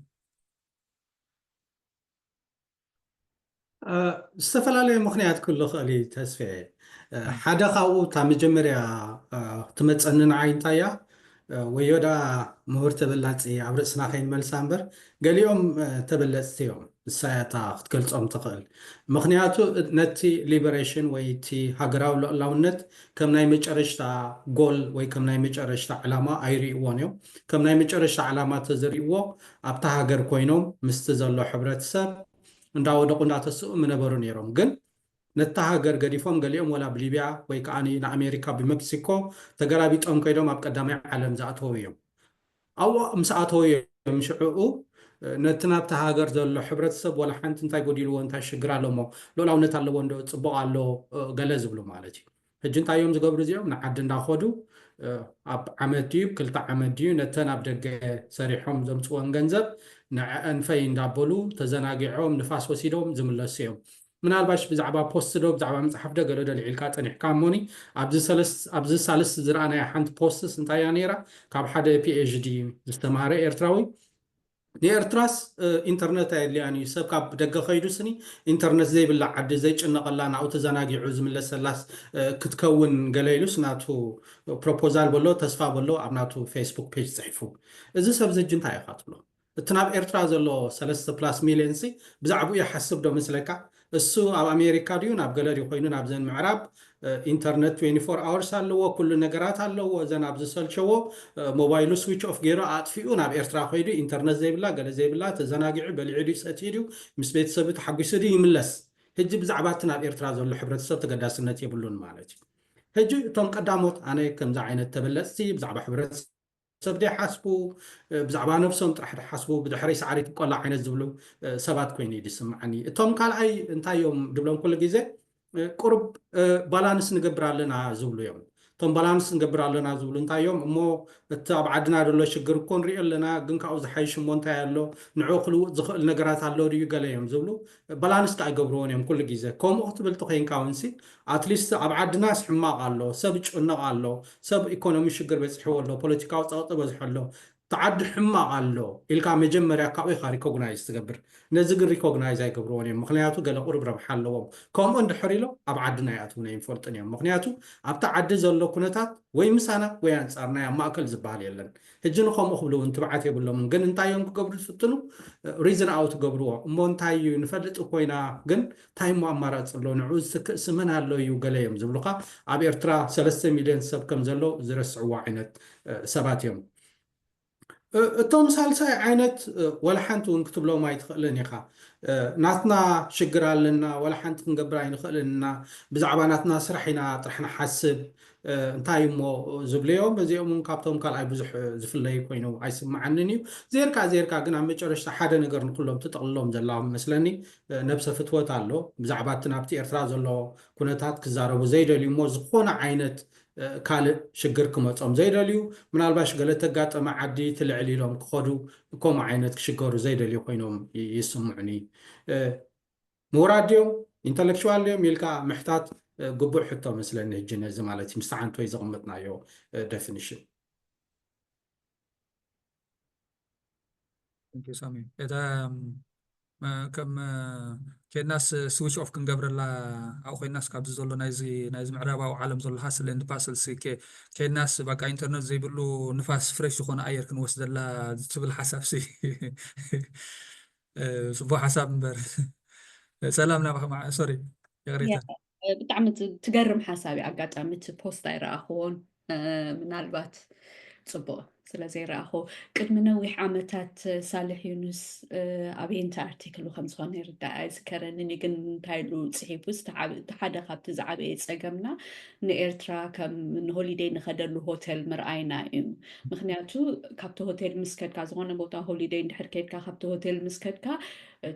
[SPEAKER 4] استفلا مخنيات كله خالي تسفي حدا خاو تا مجمريا تمتصنن عين تايا ويودا مهورت بلاتي عبرسنا خين ملسامبر قال يوم تبلتيهم الساعة تقلصهم تقل مخنياتو نتي ليبريشن ويتي هاجراو لاونت كم ناي مجرشتا جول وي كم ناي مجرشتا علامة ايري وانيو كم ناي مجرشتا علامة تزريو ابتا هاجر كوينوم مستزلو حبرتسب እንዳወደቁ እንዳተስኡ ምነበሩ ነይሮም ግን ነታ ሃገር ገዲፎም ገሊኦም ወላ ብሊብያ ወይ ከዓኒ ንኣሜሪካ ብሜክሲኮ ተገላቢጦም ከይዶም ኣብ ቀዳማይ ዓለም ዝኣተዉ እዮም ኣብኡ ምስ ኣተዉ እዮም ሽዑኡ ነቲ ናብታ ሃገር ዘሎ ሕብረተሰብ ወላ ሓንቲ እንታይ ጎዲልዎ እንታይ ሽግር ኣለሞ ሉዕላውነት ኣለዎ እንዶ ፅቡቕ ኣሎ ገለ ዝብሉ ማለት እዩ ሕጂ እንታይ እዮም ዝገብሩ እዚኦም ንዓዲ እንዳኸዱ ኣብ ዓመት ድዩ 2 ዓመት ድዩ ነተን ኣብ ደገ ሰሪሖም ዘምፅዎን ገንዘብ ንዕአንፈይ እንዳበሉ ተዘናጊዖም ንፋስ ወሲዶም ዝምለሱ እዮም ምናልባሽ ብዛዕባ ፖስት ዶ ብዛዕባ መፅሓፍ ዶ ገለ ደልዒልካ ፀኒሕካ እሞኒ ኣብዚ ሳልስቲ ዝረኣናያ ሓንቲ ፖስትስ እንታይ እያ ነይራ ካብ ሓደ ፒኤችዲ ዝተምሃረ ኤርትራዊ ንኤርትራስ ኢንተርኔት ኣየድልያን እዩ ሰብ ካብ ደገ ከይዱ ስኒ ኢንተርኔት ዘይብላ ዓዲ ዘይጭነቐላ ናብኡ ተዘናጊዑ ዝምለሰላስ ክትከውን ገለ ኢሉስ ናቱ ፕሮፖዛል በሎ ተስፋ በሎ ኣብ ናቱ ፌስቡክ ፔጅ ፅሒፉ እዚ ሰብ ዘጅ እንታይ ኢኻ ትብሎ እቲ ናብ ኤርትራ ዘሎ 3+ ሚልዮን ሲ ብዛዕባኡ ይሓስብ ዶ ምስለካ እሱ ኣብ ኣሜሪካ ድዩ ናብ ገለሪ ኮይኑ ናብ ዘን ምዕራብ ኢንተርኔት 24 hours ኣለዎ ኩሉ ነገራት ኣለዎ ዘን ኣብ ዝሰልቸዎ ሞባይሉ ስዊች ኦፍ ገይሩ ኣጥፊኡ ናብ ኤርትራ ከይዱ ኢንተርኔት ዘይብላ ገለ ዘይብላ ተዘናጊዑ በሊዑ ድዩ ሰትዩ ድዩ ምስ ቤተሰቡ ተሓጒሱ ድዩ ይምለስ ሕጂ ብዛዕባ እቲ ናብ ኤርትራ ዘሎ ሕብረተሰብ ተገዳስነት የብሉን ማለት እዩ ሕጂ እቶም ቀዳሞት ኣነ ከምዚ ዓይነት ተበለፅቲ ብዛዕባ ሕብረተሰብ ሰብ دي حاسبو بزعبا نفسهم طرح حاسبو بدحري سعري تقول عينت زبلو سبات كويني دي سمعني توم قال اي انتا يوم دبلون كل جيزه قرب بالانس نقبر لنا زبلو يوم توم بالانس نقبر لنا زبلو انتا يوم مو تاب عدنا دلو شجر كون ريال لنا قنك عاوز حيش مونتا يالو نعوقلو زخل نقرات هالو ديو قال يوم زبلو بالانس تاع قبرون يوم كل جيزه كوم اختبل تخين كاونسي اتليست ابعد ناس حما قالو سب چنا قالو سب ايكونومي شجر بس حولو بوليتيكاو صوت بس حلو تعد حما قالو إلكا مجمريا كاوي خا ريكوغنايز تقبر نزق ريكوغنايز أي قبروني مخنياتو قال قرب ربح حلوهم كم أند حريلو أبعدنا ياتونا ينفلتني مخنياتو أبتعد زلو كنتات وي مسانا وي أنصارنا ما أكل زبال يلن هجنو خم أخبلو انت بعتي بلو من جن انتاي يوم قبر فتنو ريزن أوت قبروا مون تايو نفلت أخوينا جن تايم مؤامرات صلوا نعوز سمنها لو يوجليهم زبلقة أبي إرترا 3 مليون سب كم زلو زرسعوا عينت سبات يوم التوم سالساي عينت ولا حنت ونكتب له ما يتخلن يخا ناتنا شجر لنا ولا حنت نقبر عين خلنا بزعباناتنا سرحنا طرحنا حسب انتاي مو زبليو بزيو من كابتوم قال اي بزح زفلي كوينو عيسمع عنني زيركا قنا مجرش حدا نقر نقولهم تطقلهم زلاهم مسلني نفس فتوت الله بزعباتنا بتي ارترا زلو كنتات كزاربو زيد اليوم زخونه عينت كالي شجركم أصلا زي دليو من الباش قالت قاطع مع عدي تلعلي لهم خدوا كوم عينت شجر زي دليو قينهم يسمعني مراديو intellectual يوم يلقى محتاج قبول حتى مثلا الجنازة مالتي مستعان توي زغمتنا يو definition.
[SPEAKER 2] Thank you سامي إذا كم كناس سويتش اوف كنقبرلا او كناس كابز زولو نايزي معربا او عالم زولو حاسل اند باسل سي كناس بقى انترنت زي بلو نفاس فريش يكون اير كنوسدلا تبل حساب سي صبو حساب مبر سلامنا مع سوري يا غريتا
[SPEAKER 3] بتعمل تقرم حسابي أقاطع بوست يرأخون منالبات صبو سلازي رأخو قد منوح عامتات صالح يونس أبين أرتيكل وخمس خانة رداء ذكرني قن تايلو صحيبوس تحدى خابت زعبي سقمنا نإرترا كم من هوليداي نخدر له هوتيل مرأينا مخنياتو كابتو هوتيل مسكت كازغونا بوتا هوليداي نحركيت كابتو هوتيل مسكت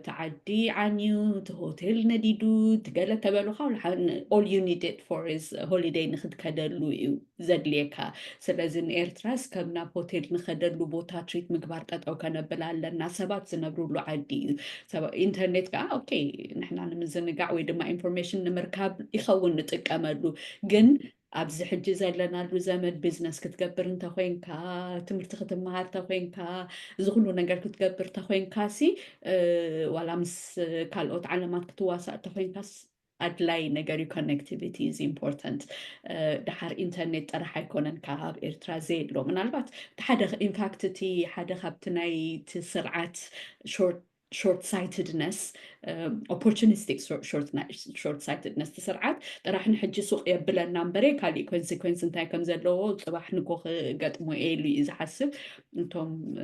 [SPEAKER 3] تعدي عنيو هوتيل نديدو تقال تبالو خاول all you needed for is holiday نخد كدلو زدليكا سلازن إيرتراس كمنا هوتيل نخدلو بوتا تريت مقبارتات أو كنبلا لنا سبات زنبرو له عدي سبا إنترنت كا أوكي نحنا نمزنقع ويدما إنفورميشن نمركاب يخون نتقاملو جن أبز حجي زلنا له زمد بيزنس كتقبر انت خوينكا تمرت ختم مهارتا خوينكا زغلو نقر كتقبر تخوينكا سي ولا مس كالوت علامات كتواصل تخوينكاس أدلاي نقري connectivity is important دحر إنترنت راح يكون كهاب إرترا زيد لو من البعض تحدث in fact تي حدا خبتناي تسرعات short-sightedness opportunistic short-sightedness تسرعات راح نحجي سوق يبلنا نمبري كالي consequence انتاي كم زلو صباح نكوخ قطمو إيلي إذا حسب انتم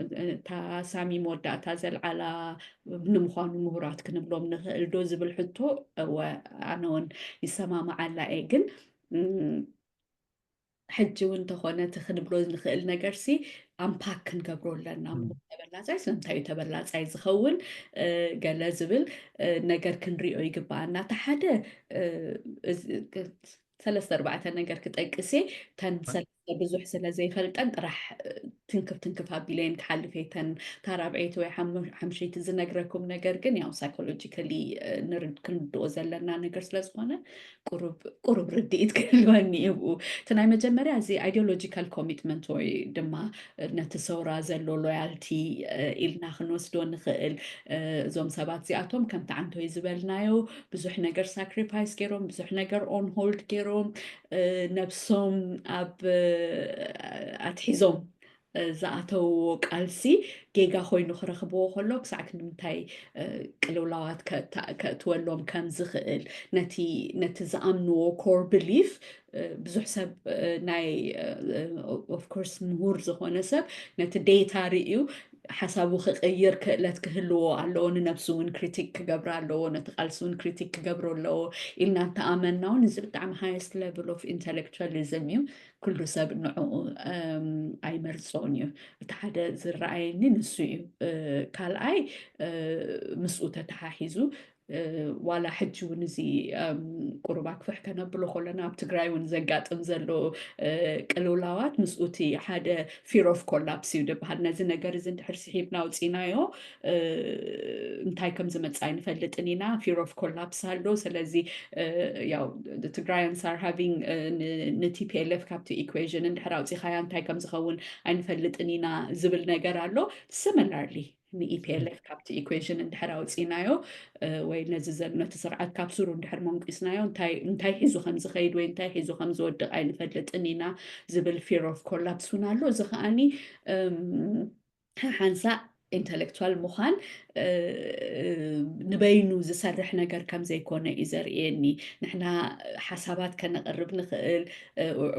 [SPEAKER 3] تا سامي مودا تازل على بنمخوان مهورات كنبلوم نخل دوز بالحطو وعنون يسمى مع اللائقن حجي وانت خونا تخنبلوز نخل نقرسي أمباك كنقبرو لنا مو تبلازاي سنمتايو تبلازاي زخون قال زبل نقر كنريو يقبعنا تحدا 3-4 نقر كتأكسي تنسل بزوح سلا زي فلتان راح تنكف هابيلين كحلفيتن ترابعيت وي حمشيت زنقركم نقرقن ياو سايكولوجيكالي نرد كندو زلنا نقر سلازخونا قرب رديت كلواني يبقو تناي مجمريا زي ideological commitment وي دما نتسورا زلو loyalty إلنا خنوسدو نخيل زوم سبات زياتهم كم تعنتو يزبلنايو بزوح نقر sacrifice كيروم بزوح نقر on hold كيروم نفسهم أب أتحيزهم زعتو قالسي جيجا خوينو خرخبو خلو كساك نمتاي قلولاوات كتولوم كم زخيل نتي زأمنو core belief بزوح سب ناي of course مهور زخونا سب نتي ديتا ريو حسابو خير كألت كهلو علون نفسون كريتيك قبر علون نتقالسون كريتيك قبرو لو إلنا تأمننا ونزل دعم highest level of intellectualism كل سب نوع أي مرسونيو تحدى زرعيني نسوي كالأي مسؤولة تحاحيزو ዋላ ሕጂ እውን እዚ ቁሩባ ክፍሕ ከነብሎ ከለና ኣብ ትግራይ እውን ዘጋጥም ዘሎ ቅልውላዋት ምስኡ እቲ ሓደ ፊር ኦፍ ኮላፕስ እዩ ዝበሃል ነዚ ነገር እዚ እንድሕር ስሒብና ኣውፂናዮ እንታይ ከም ዝመፅእ ኣይንፈልጥን ኢና ፊር ኦፍ ኮላፕስ ኣሎ ስለዚ ያው ትግራይንስ አር ሃቪንግ ንቲፒኤልኤፍ ካብቲ ኢኩዌዥን እንድሕር ኣውፂኻያ እንታይ ከም ዝኸውን ኣይንፈልጥን ኢና ዝብል ነገር ኣሎ ሲሚላርሊ ንኢፒኤልኤፍ ካብቲ ኢኩዌዥን እንድሕር ኣውፂናዮ ወይ ነቲ ስርዓት ካብ ስሩ እንድሕር መንቂስናዮ እንታይ ሒዙ ከም ዝኸይድ ወይ እንታይ ሒዙ ከም ዝወድቕ ኣይንፈልጥን ኢና ዝብል ፊር ኦፍ ኮላፕስ እውን ኣሎ እዚ ከዓኒ ሓንሳእ ኢንተሌክቹዋል ምዃን ንበይኑ ዝሰርሕ ነገር ከም ዘይኮነ እዩ ዘርእየኒ ንሕና ሓሳባት ከነቕርብ ንኽእል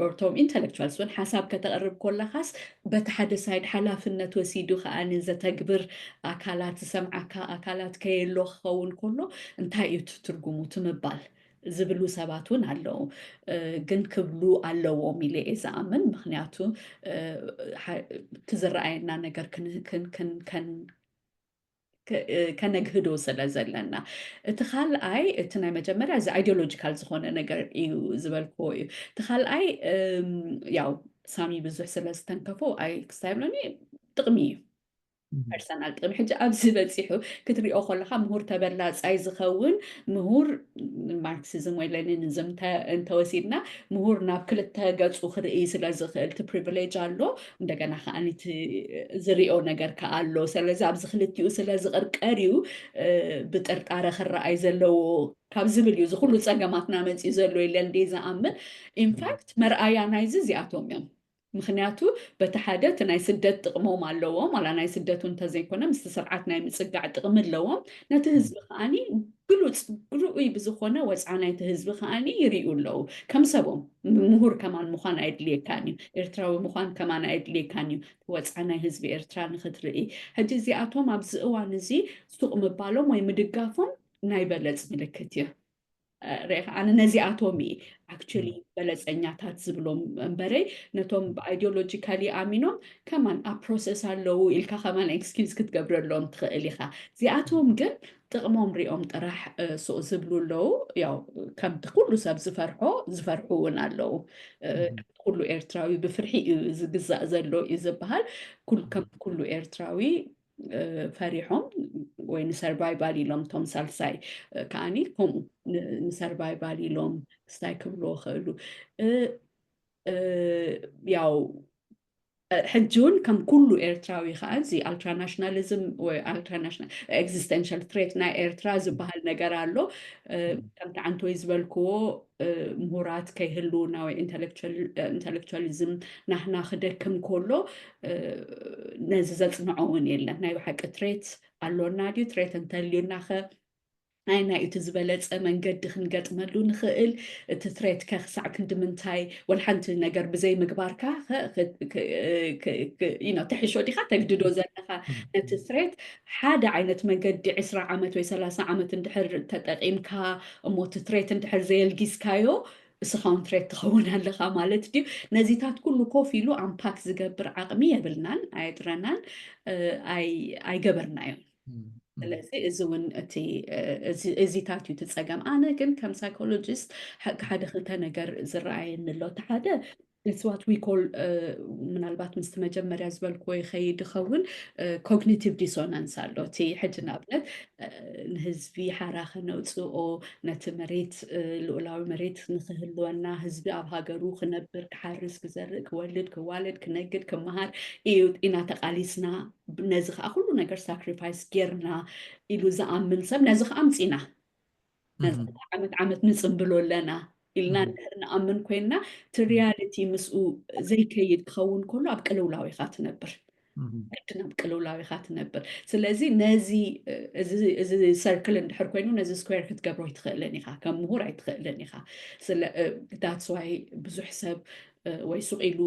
[SPEAKER 3] ኦርቶም ኢንተሌክቹዋልስ እውን ሓሳብ ከተቕርብ ኮለኻስ በቲ ሓደ ሳይድ ሓላፍነት ወሲዱ ከዓኒ ዘተግብር ኣካላት ዝሰምዓካ ኣካላት ከየሎ ክኸውን ከሎ እንታይ እዩ ትርጉሙ ትምባል ዝብሉ ሰባት እውን ኣለዉ ግን ክብሉ ኣለዎም ኢለ እየ ዝኣምን ምክንያቱ ትዝረኣየና ነገር ከነግህዶ ስለ ዘለና እቲ ካልኣይ እቲ ናይ መጀመርያ እዚ ኣይዲዮሎጂካል ዝኾነ ነገር እዩ ዝበልክዎ እዩ እቲ ካልኣይ ያው ሳሚ ብዙሕ ስለ ዝተንከፎ ኣይ ክስታይ ብሎኒ ጥቕሚ እዩ ፐርሰናል ጥቕሚ ሕጂ ኣብዚ በፂሑ ክትሪኦ ከለካ ምሁር ተበላፃይ ዝኸውን ምሁር ማርክሲዝም ወይ ሌኒኒዝም እንተወሲድና ምሁር ናብ ክልተ ገፁ ክርኢ ስለ ዝኽእል እቲ ፕሪቪሌጅ ኣሎ እንደገና ከዓኒ ዝሪኦ ነገር ከዓ ኣሎ ስለዚ ኣብዚ ክልቲኡ ስለ ዝቕርቀር እዩ ብጥርጣረ ክረኣይ ዘለዎ ካብ ዝብል እዩ ዝኩሉ ፀገማትና መፂኡ ዘሎ ኢለ እንደ ዝኣምን ኢንፋክት መርኣያ ናይዚ እዚኣቶም እዮም ምክንያቱ በቲ ሓደ እቲ ናይ ስደት ጥቕሞም ኣለዎም ዋላ ናይ ስደቱ እንተዘይኮነ ምስቲ ስርዓት ናይ ምፅጋዕ ጥቕሚ ኣለዎም ነቲ ህዝቢ ከዓኒ ግሉፅ ርኡይ ብዝኾነ ወፃ ናይቲ ህዝቢ ከዓኒ ይርኡ ኣለዉ ከም ሰቦም ምሁር ከማን ምዃን ኣይድልየካን እዩ ኤርትራዊ ምዃን ከማን ኣይድልየካን እዩ ወፃ ናይ ህዝቢ ኤርትራ ንክትርኢ ሕጂ እዚኣቶም ኣብዚ እዋን እዚ ሱቕ ምባሎም ወይ ምድጋፎም ናይ በለፅ ምልክት እዩ ርኢኻ ኣነ ነዚኣቶም እየ ኣክቹዋሊ በለፀኛታት ዝብሎም እምበረይ ነቶም ብኣይዲዮሎጂካሊ ኣሚኖም ከማን ኣብ ፕሮሰስ ኣለዉ ኢልካ ከማን ኤክስኪውዝ ክትገብረሎም ትኽእል ኢኻ እዚኣቶም ግን ጥቕሞም ሪኦም ጥራሕ ሱቕ ዝብሉ ኣለዉ ያው ከምቲ ኩሉ ሰብ ዝፈርሑ እውን ኣለዉ ኩሉ ኤርትራዊ ብፍርሒ እዩ ዝግዛእ ዘሎ እዩ ዝበሃል ከም ኩሉ ኤርትራዊ ፈሪሖም ወይ ንሰርቫይቫል ኢሎም ቶም ሳልሳይ ከዓኒ ከምኡ ንሰርቫይቫል ኢሎም ስታይ ክብልዎ ክእሉ ያው ሕጂ እውን ከም ኩሉ ኤርትራዊ ከዓ እዚ ኣልትራናሽናሊዝም ወይ ኣልትራናሽናል ኤግዚስተንሻል ትሬት ናይ ኤርትራ ዝበሃል ነገር ኣሎ ከምቲ ዓንተወይ ዝበልክዎ ምሁራት ከይህልውና ወይ ኢንተሌክቹዋሊዝም ናህና ክደክም ከሎ ነዚ ዘፅንዖ እውን የለን ናይ ብሓቂ ትሬት ኣሎና ድዩ ትሬት እንተልዩና ኸ ናይ እቲ ዝበለፀ መንገዲ ክንገጥመሉ ንኽእል እቲ ትሬት ከክሳዕ ክንዲ ምንታይ ወልሓንቲ ነገር ብዘይ ምግባርካ ተሕሾ ዲኻ ተግድዶ ዘለካ ነቲ ትሬት ሓደ ዓይነት መንገዲ 20 ዓመት ወይ 30 ዓመት እንድሕር ተጠቒምካ እሞ እቲ ትሬት እንድሕር ዘየልጊስካዮ እስኻውን ትሬት ትኸውን ኣለኻ ማለት ድዩ ነዚታት ኩሉ ኮፍ ኢሉ ኣምፓክ ዝገብር ዓቕሚ የብልናን ኣየጥረናን ኣይገበርናዮም ስለዚ እዚ እውን እቲ እዚታት እዩ ትፀገም ኣነ ግን ከም ሳይኮሎጂስት ሓደ ክልተ ነገር ዝረኣየኒ ኣሎ እቲ ሓደ It's what we call ምናልባት ምስቲ መጀመርያ ዝበልክዎ ይኸይድ ይኸውን ኮግኒቲቭ ዲሶናንስ ኣሎ እቲ ሕጂ ንኣብነት ንህዝቢ ሓራ ከነውፅኦ ነቲ መሬት ልኡላዊ መሬት ንክህልወና ህዝቢ ኣብ ሃገሩ ክነብር ክሓርስ ክዘርእ ክወልድ ክዋለድ ክነግድ ክመሃር እዩ ኢና ተቃሊስና ነዚ ከዓ ኩሉ ነገር ሳክሪፋይስ ጌርና ኢሉ ዝኣምን ሰብ ነዚ ከዓ ኣምፂና ነዚ ዓመት ንፅምብሎ ኣለና ኢልና ንኣምን ኮይና እቲ ሪያሊቲ ምስኡ ዘይከይድ ክኸውን ከሎ ኣብ ቅልውላው ኢኻ ትነብር ግድን ኣብ ቅልውላው ኢኻ ትነብር ስለዚ ነዚ እዚ ሰርክል እንድሕር ኮይኑ ነዚ ስኩዌር ክትገብሮ ይትኽእልን ኢኻ ከም ምሁር ኣይትኽእልን ኢኻ ዳትስ ዋይ ብዙሕ ሰብ ወይ ሱቕ ኢሉ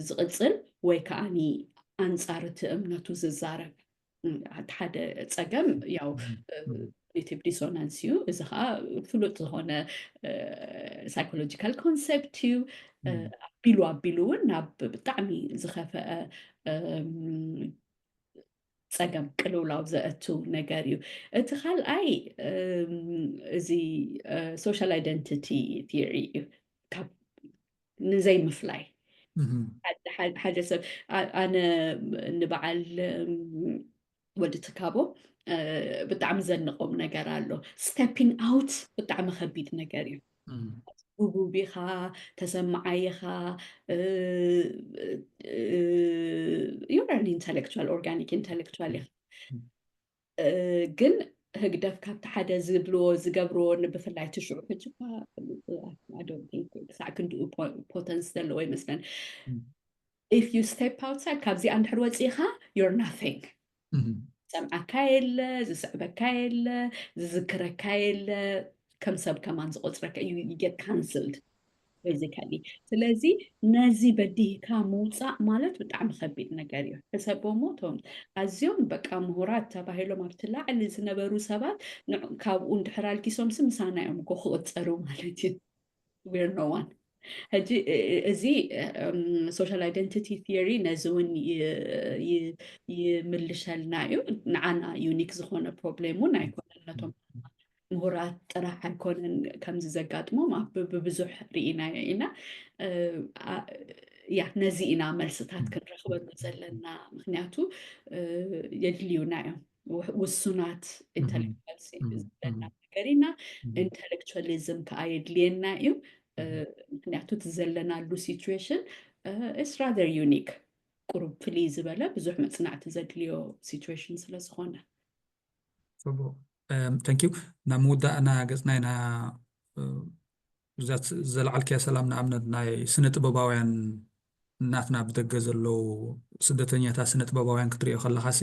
[SPEAKER 3] ዝቕፅል ወይ ከዓኒ ኣንፃር እቲ እምነቱ ዝዛረብ ሓደ ፀገም ያው ኮግኒቲቭ ዲሶናንስ እዩ እዚ ከዓ ፍሉጥ ዝኾነ ሳይኮሎጂካል ኮንሰፕት እዩ ኣቢሉ እውን ናብ ብጣዕሚ ዝኸፍአ ፀገም ቅልውላው ዘእቱ ነገር እዩ እቲ ካልኣይ እዚ ሶሻል አይደንቲቲ ቲዮሪ እዩ ካብ ንዘይ ምፍላይ ሓደ ሰብ ኣነ ንበዓል ወዲ ትካቦ ብጣዕሚ ዘንቆም ነገር ኣሎ ስቴፒንግ ኣውት ብጣዕሚ ከቢድ ነገር እዩ ውቡቢኻ ተሰማዓይኻ you're an intellectual organic intellectual ግን ህግደፍ ካብቲ ሓደ ዝብልዎ ዝገብርዎ ብፍላይ ትሽዑ ሕጂ I don't think ክሳዕ ክንድኡ ፖተንስ ዘለዎ ይመስለን if you step outside ካብዚ እንድሕር ወፂኻ you're nothing ሰምዓካ የለ ዝስዕበካ የለ ዝዝክረካ የለ ከም ሰብ ከማን ዝቆፅረካ you get cancelled basically ስለዚ ነዚ በዲህካ መውፃእ ማለት ብጣዕሚ ከቢድ ነገር እዩ ሕሰቦሞ ቶም ኣዝዮም በቃ ምሁራት ተባሂሎም ኣብቲ ላዕሊ ዝነበሩ ሰባት ካብኡ እንድሕር ኣልኪሶም ምሳና እዮም እኮ ክቁፀሩ ማለት እዩ we're no one ሕጂ እዚ ሶሻል አይደንቲቲ ቲዮሪ ነዚ እውን ይምልሸልና እዩ ንዓና ዩኒክ ዝኾነ ፕሮብሌም እውን ኣይኮነን ነቶም ምሁራት ጥራሕ ኣይኮነን ከምዚ ዘጋጥሞም ብብዙሕ ርኢና ኢና ያ ነዚ ኢና መልስታት ክንረኽበሉ ዘለና ምክንያቱ የድልዩና እዮም ውሱናት ኢንተሌክቹዋልስ ዘለና ነገር ኢና ኢንተሌክቹዋሊዝም ከዓ የድልየና እዩ ምክንያቱ ዘለናሉ ሲቹዌሽን is rather unique ቁሩብ ፍልይ ዝበለ ብዙሕ መፅናዕቲ ዘድልዮ ሲቹዌሽን ስለ ዝኾነ
[SPEAKER 2] thank you ናብ ምውዳእና ገፅና ኢና ብዛት ዘለዓልክያ ሰላም ንኣብነት ናይ ስነ ጥበባውያን እናትና ብደገ ዘለው ስደተኛታት ስነ ጥበባውያን ክትሪኦ ከለኻሲ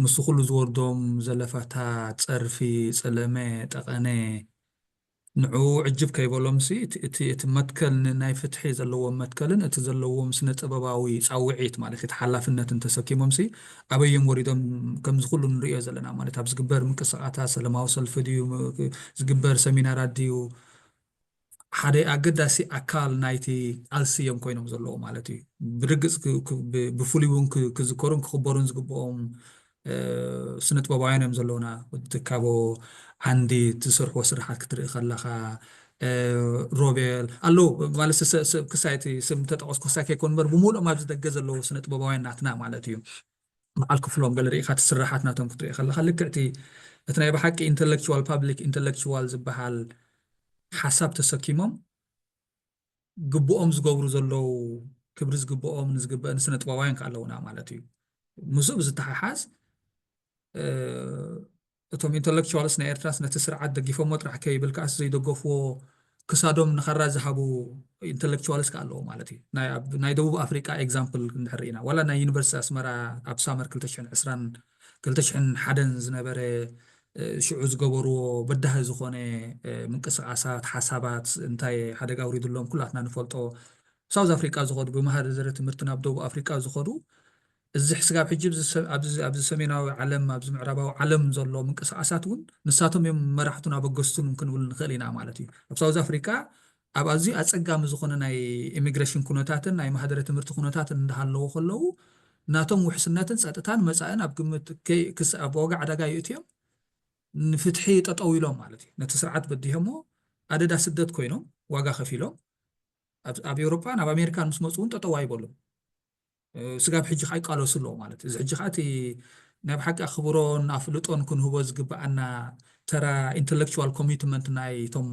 [SPEAKER 2] ምስ ኩሉ ዝወርዶም ዘለፋታት ፀርፊ ፀለመ ጠቐነ ንዑ ዕጅብ ከይበሎምሲ እቲ መትከል ናይ ፍትሒ ዘለዎም መትከልን እቲ ዘለዎም ስነ ጥበባዊ ፃውዒት ማለት እቲ ሓላፍነትን ተሰኪሞምሲ ኣበዮም ወሪዶም ከምዚ ኩሉ ንሪኦ ዘለና ማለት ኣብ ዝግበር ምንቅስቃሳት ሰላማዊ ሰልፊ ድዩ ዝግበር ሰሚናራት ድዩ ሓደ ኣገዳሲ ኣካል ናይቲ ቃልሲ እዮም ኮይኖም ዘለዉ ማለት እዩ ብርግፅ ብፍሉይ እውን ክዝከሩን ክኽበሩን ዝግብኦም ስነ ጥበባውያን እዮም ዘለውና ትካቦ ዓንዲ ዝሰርሕዎ ስራሓት ክትርኢ ከለኻ ሮቤል ኣሎ ማለት ክሳይቲ ስም ተጠቐስኩ ክሳይ ከይኮን እምበር ብምሉኦም ኣብ ዝደገ ዘለዉ ስነ ጥበባውያን ናትና ማለት እዩ በዓል ክፍሎም ገለ ርኢኻ እቲ ስራሓት ናቶም ክትርኢ ከለኻ ልክዕቲ እቲ ናይ ብሓቂ ኢንተሌክቹዋል ፓብሊክ ኢንተሌክቹዋል ዝበሃል ሓሳብ ተሰኪሞም ግብኦም ዝገብሩ ዘለው ክብሪ ዝግብኦም ንዝግበአን ስነ ጥበባውያን ከኣለውና ማለት እዩ ምስኡ ብዝተሓሓዝ እቶም ኢንተሌክቹዋልስ ናይ ኤርትራስ ነቲ ስርዓት ደጊፎሞ ጥራሕ ከይብልካስ ዘይደገፍዎ ክሳዶም ንኸራ ዝሃቡ ኢንተሌክቹዋልስ ከኣለዎ ማለት እዩ ናይ ደቡብ ኣፍሪቃ ኤግዛምፕል እንድሕር ኢና ዋላ ናይ ዩኒቨርሲቲ ኣስመራ ኣብ ሳመር 2021 ዝነበረ ሽዑ ዝገበርዎ በዳህ ዝኾነ ምንቅስቃሳት ሓሳባት እንታይ ሓደጋ ውሪድሎም ኩላትና ንፈልጦ ሳውዝ ኣፍሪቃ ዝኸዱ ብማህደረ ትምህርቲ ናብ ደቡብ ኣፍሪቃ ዝኸዱ እዚ ሕስጋብ ሕጂ ኣብዚ ሰሜናዊ ዓለም ኣብዚ ምዕራባዊ ዓለም ዘሎ ምንቅስቃሳት እውን ንሳቶም እዮም መራሕቱን ኣበገዝቱን ክንብል ንኽእል ኢና ማለት እዩ ኣብ ሳውዝ ኣፍሪቃ ኣብ ኣዝዩ ኣፀጋሚ ዝኾነ ናይ ኢሚግሬሽን ኩነታትን ናይ ማህደረ ትምህርቲ ኩነታትን እንዳሃለዎ ከለዉ ናቶም ውሕስነትን ፀጥታን መፃእን ኣብ ግምት ኣብ ወጋ ዓደጋ ይእትዮም ንፍትሒ ጠጠው ኢሎም ማለት እዩ ነቲ ስርዓት በዲሆሞ ኣደዳ ስደት ኮይኖም ዋጋ ከፊሎም ኣብ ኤውሮፓ ናብ ኣሜሪካን ምስ መፁ እውን ጠጠው ኣይበሉም ስጋብ ሕጂ ኣይቃለሱ ኣለዎ ማለት እዚ ሕጂ ካቲ ናይ ብሓቂ ኣኽብሮን ኣፍልጦን ክንህቦ ዝግባአና ተራ ኢንተሌክቹዋል ኮሚትመንት ናይቶም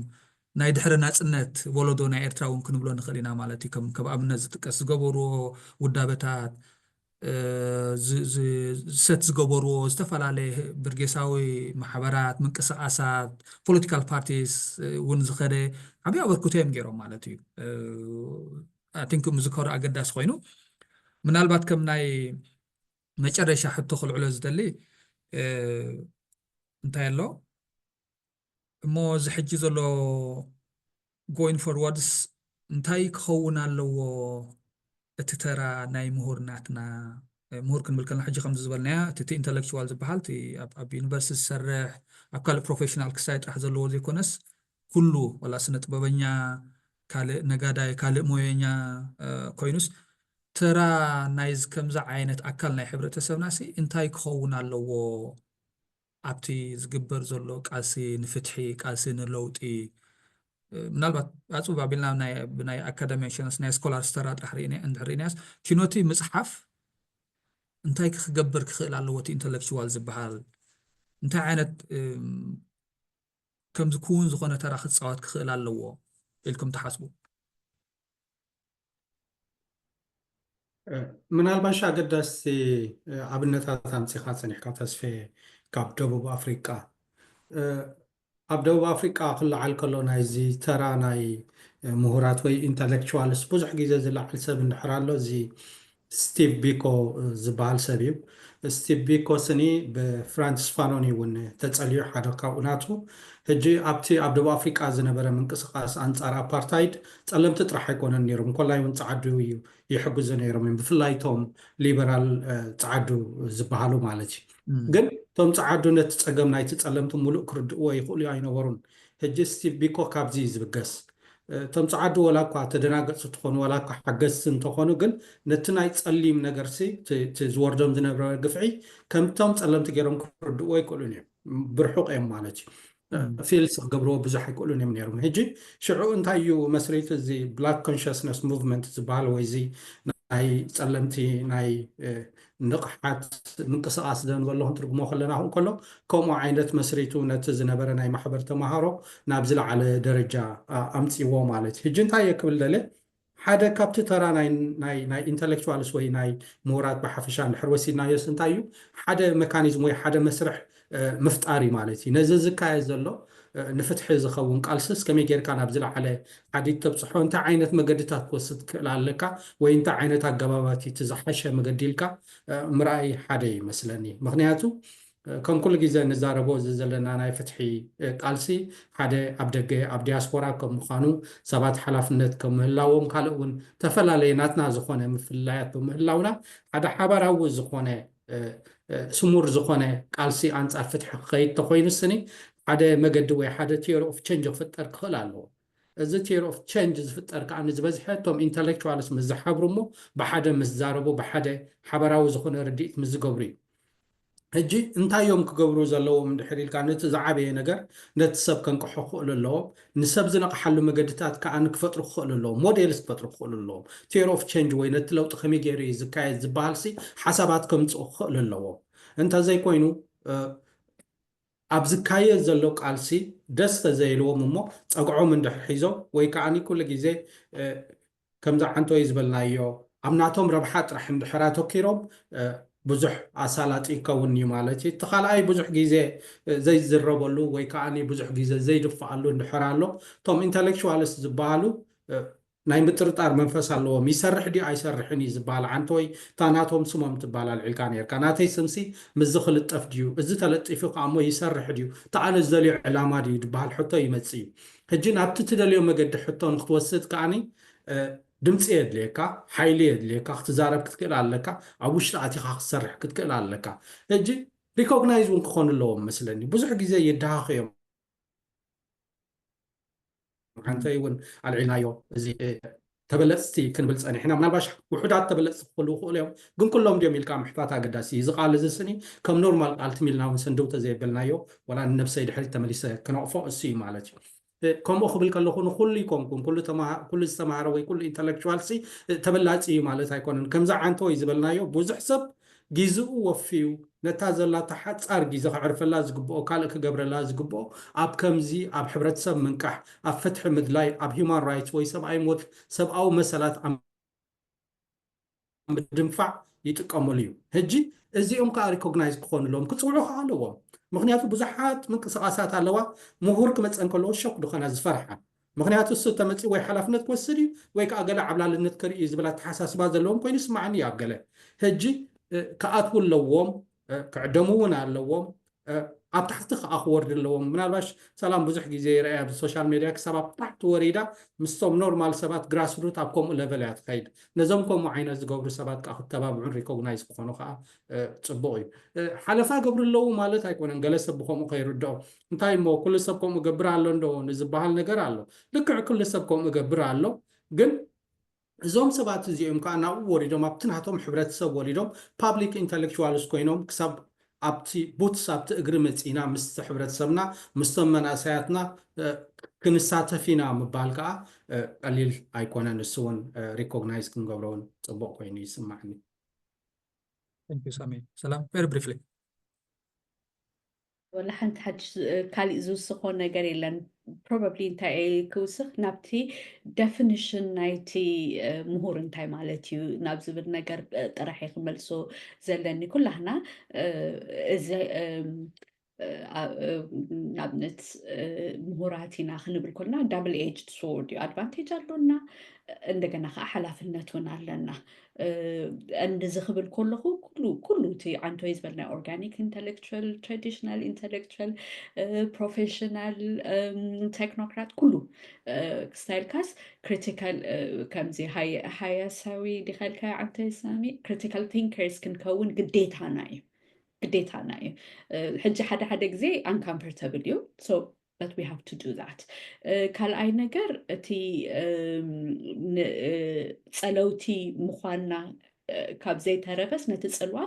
[SPEAKER 2] ናይ ድሕረ ናፅነት ወለዶ ናይ ኤርትራ እውን ክንብሎ ንኽእል ኢና ማለት እዩ ከም ኣብነት ዝጥቀስ ዝገበርዎ ውዳበታት ሰት ዝገበርዎ ዝተፈላለየ ብርጌሳዊ ማሕበራት ምንቅስቃሳት ፖለቲካል ፓርቲስ እውን ዝኸደ ዓብዪ ኣበርክቶ እዮም ገይሮም ማለት እዩ ኣቲንክ ምዝከሩ ኣገዳሲ ኮይኑ ምናልባት ከም ናይ መጨረሻ ሕቶ ክልዕሎ ዝደሊ እንታይ ኣሎ እሞ እዚ ሕጂ ዘሎ ጎይን ፎርዋርድስ እንታይ ክኸውን ኣለዎ እቲ ተራ ናይ ምሁርናትና ምሁር ክንብል ከለና ሕጂ ከምዚ ዝበልናያ እቲ ኢንተሌክቹዋል ዝበሃል ኣብ ዩኒቨርሲቲ ዝሰርሕ ኣብ ካልእ ፕሮፌሽናል ክሳይ ጥራሕ ዘለዎ ዘይኮነስ ኩሉ ወላ ስነ ጥበበኛ ካልእ ነጋዳይ ካልእ ሞየኛ ኮይኑስ ترى نايز كمزة عينت أكلنا حبرة سبناسي انتاي كخونا لو أبتي زقبر زلو قاسي نفتحي قاسي نلوطي ምናልባት ኣፁ ባቢልና ብናይ ኣካደሚሽንስ ናይ ስኮላር ስተራት እንድሕሪናስ ኪኖቲ መፅሓፍ እንታይ ክገብር ክኽእል ኣለዎ እቲ ኢንተሌክቹዋል ዝበሃል እንታይ ዓይነት ከምዚ ክውን ዝኾነ ተራ ክፃወት ክኽእል ኣለዎ ኢልኩም ተሓስቡ?
[SPEAKER 4] ምናልባሽ ኣገዳሲ ኣብነታት ኣምፂኻ ፀኒሕካ ተስፌ ካብ ደቡብ ኣፍሪቃ ኣብ ደቡብ ኣፍሪቃ ክለዓል ከሎ ናይዚ ተራ ናይ ምሁራት ወይ ኢንተሌክቹዋልስ ብዙሕ ግዜ ዝለዓል ሰብ እንድሕር ኣሎ እዚ ስቲቭ ቢኮ ዝበሃል ሰብ እዩ። ስቲቭ ቢኮ ስኒ ብፍራንሲስ ፋኖኒ እውን ተፀሊዩ ሓደ ካብኡ ናቱ ሕጂ ኣብቲ ኣብ ደቡብ ኣፍሪቃ ዝነበረ ምንቅስቃስ ኣንፃር ኣፓርታይድ ፀለምቲ ጥራሕ ኣይኮነን ነይሮም ኮላይ እውን ፀዓዱ እዩ ይሕግዙ ነይሮም ብፍላይ ቶም ሊበራል ፀዓዱ ዝበሃሉ ማለት እዩ ግን ቶም ፀዓዱ ነቲ ፀገም ናይቲ ፀለምቲ ሙሉእ ክርድእዎ ይኽእሉ ኣይነበሩን። ሕጂ ስቲቭ ቢኮ ካብዚ ዝብገስ ቶም ፀዓዱ ወላ እኳ ተደናገፅ ትኾኑ ወላ እኳ ሓገዝቲ እንተኾኑ ግን ነቲ ናይ ፀሊም ነገርሲ ዝወርዶም ዝነበረ ግፍዒ ከምቶም ፀለምቲ ገይሮም ክርድእዎ ይክእሉን እዮም ብርሑቅ እዮም ማለት እዩ ፊልስ ክገብርዎ ብዙሕ ኣይክእሉን እዮም ነይሮም። ሕጂ ሽዑ እንታይ እዩ መስሪቱ እዚ ብላክ ኮንሽስነስ ሙቭመንት ዝበሃል ወይ እዚ ናይ ፀለምቲ ናይ ንቕሓት ምንቅስቃስ ዘንበሎ ክትርጉሞ ከለና እውን ከሎ ከምኡ ዓይነት መስሪቱ ነቲ ዝነበረ ናይ ማሕበር ተምሃሮ ናብ ዝለዓለ ደረጃ ኣምፂዎ ማለት እዩ። ሕጂ እንታይ ክብል ደለ ሓደ ካብቲ ተራ ናይ ኢንተሌክቹዋልስ ወይ ናይ ምሁራት ብሓፈሻ እንድሕር ወሲድናዮስ እንታይ እዩ ሓደ መካኒዝም ወይ ሓደ መስርሕ ምፍጣሪ ማለት እዩ ነዚ ዝካየድ ዘሎ ንፍትሒ ዝኸውን ቃልስስ ከመይ ጌርካ ናብ ዝለዓለ ሓዲድ ተብፅሖ እንታይ ዓይነት መገድታት ክወስድ ክእል ኣለካ ወይ እንታይ ዓይነት ኣገባባት እቲ ዝሓሸ መገዲ ኢልካ ምርኣይ ሓደ ይመስለኒ። ምክንያቱ ከም ኩሉ ግዜ ንዛረቦ እዚ ዘለና ናይ ፍትሒ ቃልሲ ሓደ ኣብ ደገ ኣብ ዲያስፖራ ከም ምዃኑ ሰባት ሓላፍነት ከም ምህላዎም ካልእ እውን ተፈላለየ ናትና ዝኾነ ምፍላያት ብምህላውና ሓደ ሓበራዊ ዝኾነ ስሙር ዝኾነ ቃልሲ ኣንፃር ፍትሒ ክኸይድ ተኮይኑ ስኒ ሓደ መገዲ ወይ ሓደ ቲዮሪ ኦፍ ቼንጅ ክፍጠር ክኽእል ኣለዎ። እዚ ቲዮሪ ኦፍ ቼንጅ ዝፍጠር ከዓ ንዝበዝሐ እቶም ኢንተሌክቹዋልስ ምስ ዝሓብሩ እሞ ብሓደ ምስ ዛረቡ ብሓደ ሓበራዊ ዝኾነ ርድኢት ምስ ዝገብሩ እዩ። ሕጂ እንታይ እዮም ክገብሩ ዘለዎም እንድሕር ኢልካ ነቲ ዝዓበየ ነገር ነቲ ሰብ ከንቅሖ ክኽእሉ ኣለዎም ንሰብ ዝነቕሓሉ መገድታት ከዓ ክፈጥሩ ክኽእሉ ኣለዎም ሞዴልስ ክፈጥሩ ክኽእሉ ኣለዎም ቲዮሪ ኦፍ ቼንጅ ወይ ነቲ ለውጢ ከመይ ገይሩ እዩ ዝካየድ ዝበሃልሲ ሓሳባት ከምፅኡ ክኽእሉ ኣለዎም እንተዘይኮይኑ ኣብ ዝካየድ ዘሎ ቃልሲ ደስ ተዘይልዎም እሞ ፀግዖም እንድሕር ሒዞም ወይ ከዓኒ ኩሉ ግዜ ከምዚ ሓንቲ ወይ ዝበልናዮ ኣብ ናቶም ረብሓ ጥራሕ እንድሕር ኣተኪሮም ብዙሕ ኣሳላጢ ይከውን እዩ ማለት እዩ። እቲ ካልኣይ ብዙሕ ግዜ ዘይዝረበሉ ወይ ከዓኒ ብዙሕ ግዜ ዘይድፋኣሉ እንድሕር ኣሎ እቶም ኢንተሌክቹዋልስ ዝበሃሉ ናይ ምጥርጣር መንፈስ ኣለዎም ይሰርሕ ድዩ ኣይሰርሕን እዩ ዝበሃል ዓንቲ ወይ እታ ናቶም ስሞም ትበሃል ኣልዒልካ ነርካ ናተይ ስምሲ ምስ ዝክልጠፍ ድዩ እዚ ተለጢፉ ከዓ እሞ ይሰርሕ ድዩ ተኣነ ዝደልዮ ዕላማ ድዩ ዝበሃል ሕቶ ይመፅ እዩ። ሕጂ ናብቲ ትደልዮ መገዲ ሕቶ ንክትወስድ ከዓኒ ድምፂ የድልየካ ሓይሊ የድልየካ ክትዛረብ ክትክእል ኣለካ ኣብ ውሽጢ ኣቲኻ ክትሰርሕ ክትክእል ኣለካ። ሕጂ ሪኮግናይዝ እውን ክኾኑ ኣለዎም መስለኒ ብዙሕ ግዜ ይደሃኽ እዮም ሓንተይ እውን ኣልዒልናዮ እዚ ተበለፅቲ ክንብል ፀኒሕና ምናልባሽ ውሑዳት ተበለፅቲ ክኽእሉ ይኽእሉ እዮም ግን ኩሎም ድዮም ኢልካ ምሕታት ኣገዳሲ እዩ። እዚ ቃል እዚ ስኒ ከም ኖርማል ቃል ትሚልና እውን ስንድው ተዘየበልናዮ ወላ ንነብሰይ ድሕሪት ተመሊሰ ክነቕፎ እሱ እዩ ማለት እዩ። ከምኡ ክብል ከለኹ ንኩሉ ይኮንኩን ኩሉ ዝተምሃረ ወይ ኩሉ ኢንተሌክቹዋልሲ ተበላፂ እዩ ማለት ኣይኮነን። ከምዚ ዓንተ ወይ ዝበልናዮ ብዙሕ ሰብ ጊዜኡ ወፊዩ ነታ ዘላታ ሓፃር ግዜ ክዕርፈላ ዝግብኦ ካልእ ክገብረላ ዝግብኦ ኣብ ከምዚ ኣብ ሕብረተሰብ ምንቃሕ ኣብ ፍትሒ ምድላይ ኣብ ሂውማን ራይትስ ወይ ሰብኣዊ ሞት ሰብኣዊ መሰላት ምድንፋዕ ይጥቀመሉ እዩ። ሕጂ እዚኦም ከዓ ሪኮግናይዝ ክኾኑሎም ክፅውዑ ከዓ ኣለዎም ምክንያቱ ብዙሓት ምንቅስቃሳት ኣለዋ ምሁር ክመፀን ከለዎ ሸክ ድኾና ዝፈርሓ ምክንያቱ እሱ ተመፂ ወይ ሓላፍነት ክወስድ እዩ ወይ ከዓ ገለ ዓብላልነት ክርኢ ዝብላ ተሓሳስባ ዘለዎም ኮይኑ ስማዕኒ እዩ ኣብ ገለ ሕጂ ክኣትው ኣለዎም ክዕደሙ እውን ኣለዎም ኣብ ታሕቲ ከዓ ክወርድ ኣለዎም። ምናልባሽ ሰላም ብዙሕ ግዜ ይርአያ ብሶሻል ሚድያ ክሳብ ኣብ ታሕቲ ወሪዳ ምስቶም ኖርማል ሰባት ግራስሩት ኣብ ከምኡ ለቨል እያ ትኸይድ ነዞም ከምኡ ዓይነት ዝገብሩ ሰባት ከዓ ክተባብዑን ሪኮግናይዝ ክኾኑ ከዓ ፅቡቅ እዩ። ሓለፋ ገብሩ ኣለዉ ማለት ኣይኮነን ገለ ሰብ ብከምኡ ከይርድኦ እንታይ እሞ ኩሉ ሰብ ከምኡ ገብር ኣሎ እንዶ ንዝበሃል ነገር ኣሎ ልክዕ ኩሉ ሰብ ከምኡ ገብር ኣሎ ግን እዞም ሰባት እዚኦም ከዓ ናብኡ ወሪዶም ኣብቲ ናቶም ሕብረተሰብ ወሪዶም ፓብሊክ ኢንተሌክቹዋልስ ኮይኖም ክሳብ ኣብቲ ቡትስ ኣብቲ እግሪ መፂና ምስቲ ሕብረተሰብና ምስቶም መናእሰያትና ክንሳተፍ ኢና ምባል ከዓ ቀሊል ኣይኮነን። ንሱ እውን ሪኮግናይዝ ክንገብሮውን ፅቡቅ ኮይኑ ይስማዕኒ።
[SPEAKER 2] Thank you, Sami. Salam. Very briefly.
[SPEAKER 3] ولا حنت حد كالي زوسخو نجار إلا probably انتاي كوسخ نبتي definition نايتي مهور انتاي مالتيو نابز بالنجار راح يخملسو زلني كلهنا نابنت مهوراتنا خلينا بالكلنا double edged sword advantage አለውና እንደገና ሓላፍነቱን ኣለና እንደዚህ ክብል ከለኹ ኩሉ እቲ ዓንቶ ይዝበልና ኦርጋኒክ ኢንተሌክቹዋል ትራዲሽናል ኢንተሌክቹዋል ፕሮፌሽናል ቴክኖክራት ኩሉ ስታይልካስ ክሪቲካል ከምዚ ሃያሳዊ ዲኸልካ ዓንቶ ይሳሚ ክሪቲካል ቲንከርስ ክንከውን ግዴታና እዩ ሕጂ ሓደ ጊዜ uncomfortable እዩ so but we have to do that ካልኣይ ነገር እቲ ጸለውቲ ምዃንና ካብ ዘይተረፈስ ነቲ ጽልዋ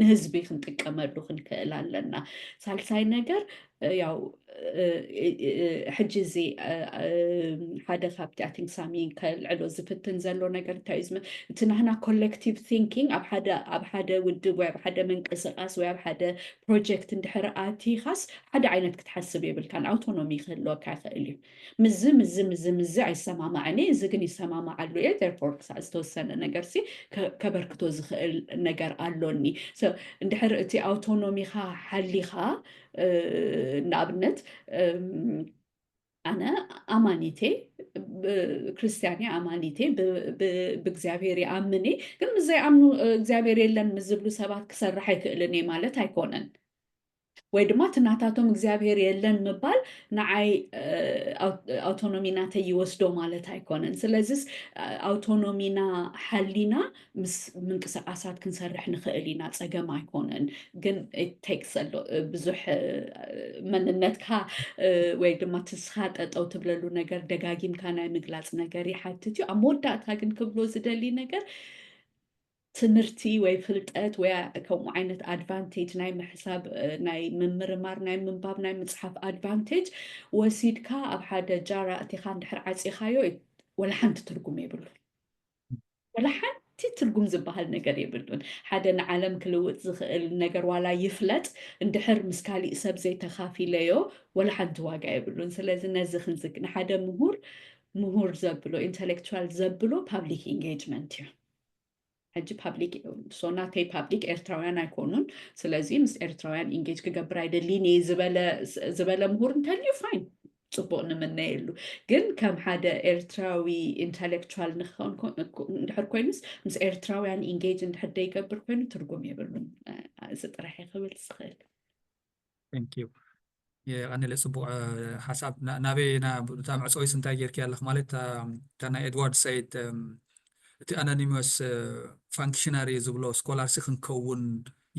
[SPEAKER 3] ንህዝቢ ክንጥቀመሉ ክንክእል ኣለና ሳልሳይ ነገር ያው ሕጂ እዚ ሓደ ካብቲ I think ሳሚ ከልዕሎ ዝፍትን ዘሎ ነገር እንታይ እዩ እቲ ናህና ኮሌክቲቭ ቲንኪንግ ኣብ ሓደ ውድብ ወይ ኣብ ሓደ መንቀሳቐስ ወይ ኣብ ሓደ ፕሮጀክት እንድሕር ኣቲኻስ ሓደ ዓይነት ክትሓስብ የብልካን ኣውቶኖሚ ክህልወካ ይኽእል እዩ ምዝ ኣይሰማማዕኒ እዚ ግን ይሰማማዓሉ እየ therefore ዝተወሰነ ነገር ሲ ከበርክቶ ዝኽእል ነገር ኣሎኒ እንድሕር እቲ ኣውቶኖሚኻ ሓሊኻ ንኣብነት ኣነ ኣማኒቴ ክርስቲያኒ ኣማኒቴ ብእግዚአብሔር ይኣምኔ ግን ምዘይኣምኑ እግዚአብሔር የለን ምዝብሉ ሰባት ክሰርሕ ኣይክእልን ማለት ኣይኮነን ወይ ድማ ትናታቶም እግዚአብሔር የለን ምባል ንዓይ ኣውቶኖሚና ተይወስዶ ማለት ኣይኮነን ስለዚህ ኣውቶኖሚና ሓሊና ምስ ምንቅስቃሳት ክንሰርሕ ንኽእል ኢና ፀገም ኣይኮነን ግን it takes a lot ብዙሕ መንነትካ ወይ ድማ ትስኻ ጠጠው ትብለሉ ነገር ደጋጊምካ ናይ ምግላጽ ነገር ይሓትት እዩ ኣብ መወዳእታ ግን ክብሎ ዝደሊ ነገር ትምህርቲ ወይ ፍልጠት ወይ ከምኡ ዓይነት ኣድቫንቴጅ ናይ ምሕሳብ ናይ ምምርማር ናይ ምንባብ ናይ ምፅሓፍ ኣድቫንቴጅ ወሲድካ ኣብ ሓደ ጃራ እቲኻ እንድሕር ዓፂኻዮ ወላ ሓንቲ ትርጉም የብሉን ወላ ሓንቲ ትርጉም ዝበሃል ነገር የብሉን ሓደ ንዓለም ክልውጥ ዝኽእል ነገር ዋላ ይፍለጥ እንድሕር ምስ ካሊእ ሰብ ዘይተኻፊለዮ ወላ ሓንቲ ዋጋ የብሉን ስለዚ ነዚ ክንዝግ ንሓደ ምሁር ዘብሎ ኢንተሌክቹዋል ዘብሎ ፓብሊክ ኢንጌጅመንት እዩ ሕጂ ፓብሊክ ሶናተይ ፓብሊክ ኤርትራውያን ኣይኮኑን ስለዚ ምስ ኤርትራውያን ኢንጌጅ ክገብር ኣይደሊን ዝበለ ምሁር እንተልዩ ፋይን ጽቡቅ ንመነየሉ ግን ከም ሓደ ኤርትራዊ ኢንተሌክቹዋል እንድሕር ኮይኑስ ምስ ኤርትራውያን ኢንጌጅ እንድሕር ደይገብር ኮይኑ ትርጉም የብሉን እዚ ጥራሕ ይኽብል ዝኽእል
[SPEAKER 2] Thank you. ኣነ ለጽቡቅ ሓሳብ ናበይና ብጣዕሚ ዕፅወይስ እንታይ ጌርክ ያለኽ ማለት ታና ኤድዋርድ ሰይድ እቲ ኣናኒመስ ፋንክሽነሪ ዝብሎ ስኮላርሲ ክንከውን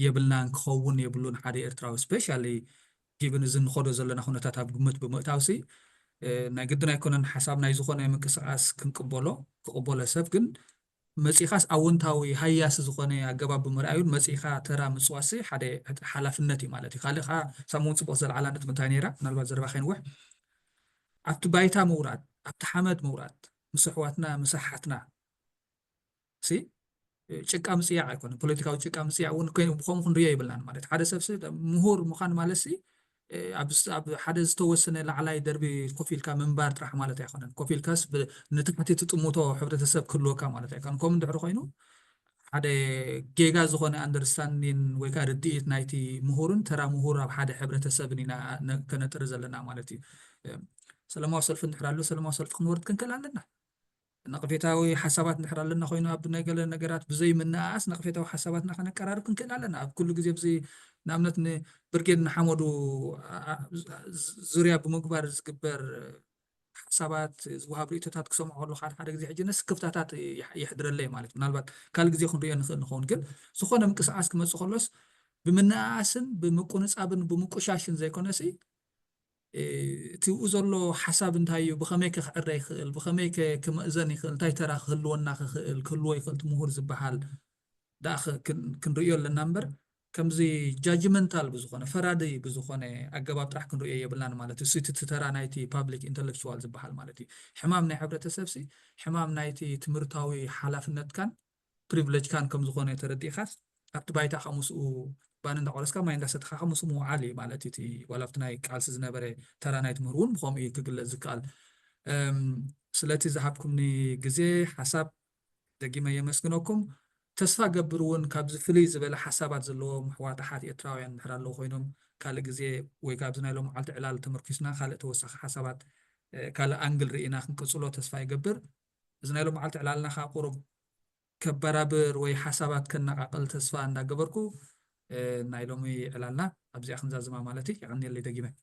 [SPEAKER 2] የብልናን ክኸውን የብሉን ሓደ ኤርትራዊ ስፔሻሊ ጊቨን እዚ ንኸዶ ዘለና ኩነታት ኣብ ግምት ብምእታውሲ ናይ ግድን ኣይኮነን ሓሳብ ናይ ዝኾነ ምንቅስቓስ ክቕበሎ ሰብ ግን መፂኻስ ኣወንታዊ ሃያሲ ዝኾነ ኣገባብ ብምርኣዩን መፂኻ ተራ ምፅዋሲ ሓደ ሓላፍነት እዩ ማለት እዩ ካልእ ከዓ ሳሙን ፅቡቅ ዘለዓላነት ምንታይ ነይራ ምናልባት ዘረባ ከይንውሕ ኣብቲ ባይታ ምውራድ ኣብቲ ሓመድ ምውራድ ምስ ኣሕዋትና ምስ ሓትና ጭቃ ምጽያዕ ኣይኮነን ፖለቲካዊ ጭቃ ምጽያዕ እውን ከምኡ ክንርዮ ይብልናን ማለት ሓደ ሰብ ምሁር ምዃን ማለት ኣብ ሓደ ዝተወሰነ ላዕላይ ደርቢ ኮፍ ኢልካ ምንባር ጥራሕ ማለት ኣይኮነን ኮፍ ኢልካስ ንትሕቲ ትጥምቶ ሕብረተሰብ ክህልወካ ማለት ኣይኮነን ከምኡ እንድሕር ኮይኑ ሓደ ጌጋ ዝኾነ ኣንደርስታንዲን ወይ ከዓ ርድኢት ናይቲ ምሁርን ተራ ምሁር ኣብ ሓደ ሕብረተሰብን ኢና ከነጥሪ ዘለና ማለት እዩ ሰላማዊ ሰልፊ እንድሕር ኣሎ ሰላማዊ ሰልፊ ክንወርድ ክንክእል ኣለና ነቕፌታዊ ሓሳባት እንድሕር ኣለና ኮይኑ ኣብ ናይ ገለ ነገራት ብዘይ ምንኣስ ነቕፌታዊ ሓሳባትና ከነቀራርብ ክንክእል ኣለና ኣብ ኩሉ ግዜ ብዘይ ንኣብነት ንብርጌድ ንሓመዱ ዙርያ ብምግባር ዝግበር ሓሳባት ዝውሃብ ርእቶታት ክሰምዑ ከለኹ ሓደ ግዜ ሕጂ ነስ ክፍታታት ይሕድረለይ ማለት ምናልባት ካልእ ግዜ ክንሪኦ ንኽእል ንኸውን ግን ዝኾነ ምንቅስቓስ ክመፅእ ከሎስ ብምንኣስን ብምቁንፃብን ብምቁሻሽን ዘይኮነሲ تيو زلو حساب انتايو بخميك خعري خيل بخميك كمأزني خيل انتاي ترى خلونا خيل كلوي خيل تمهور زبحال داخ كنريو للنمبر كم زي جاجمنتال بزخونه فرادي بزخونه اجابات راح كنريو يبلان مالتي سيت تترى نايتي بابليك انتلكشوال زبحال مالتي حمام ناي حبرتسبسي حمام نايتي تمرتاوي حلافنت كان بريفليج كان كم زخونه تردي خاص ابتبايتا خمسو بان اندقرسكا ما عندها ستخا خمسو مو عالي مالتي تي ولفتناي قالس زنبره ترى نايت مرون بخوم يكغل زقال سلاتي زحبكمني غزي حساب دقيمه يمسكنكم تسفا قبرون كابز فلي زبل حسابات زلوهم حواتحات إتراويان محران لو خوينهم كالا قزي ويكابزنا لهم عالت علال تمركزنا خالق توسخ حسابات كالا أنجل رئينا خنقصولو تسفا يقبر زنا لهم عالت علالنا خاقورب كبرابر وي حسابات كنا عقل تسفا عنا قبركو نايلومي علالنا أبزي أخنزا زما مالتي يعني اللي دقيمة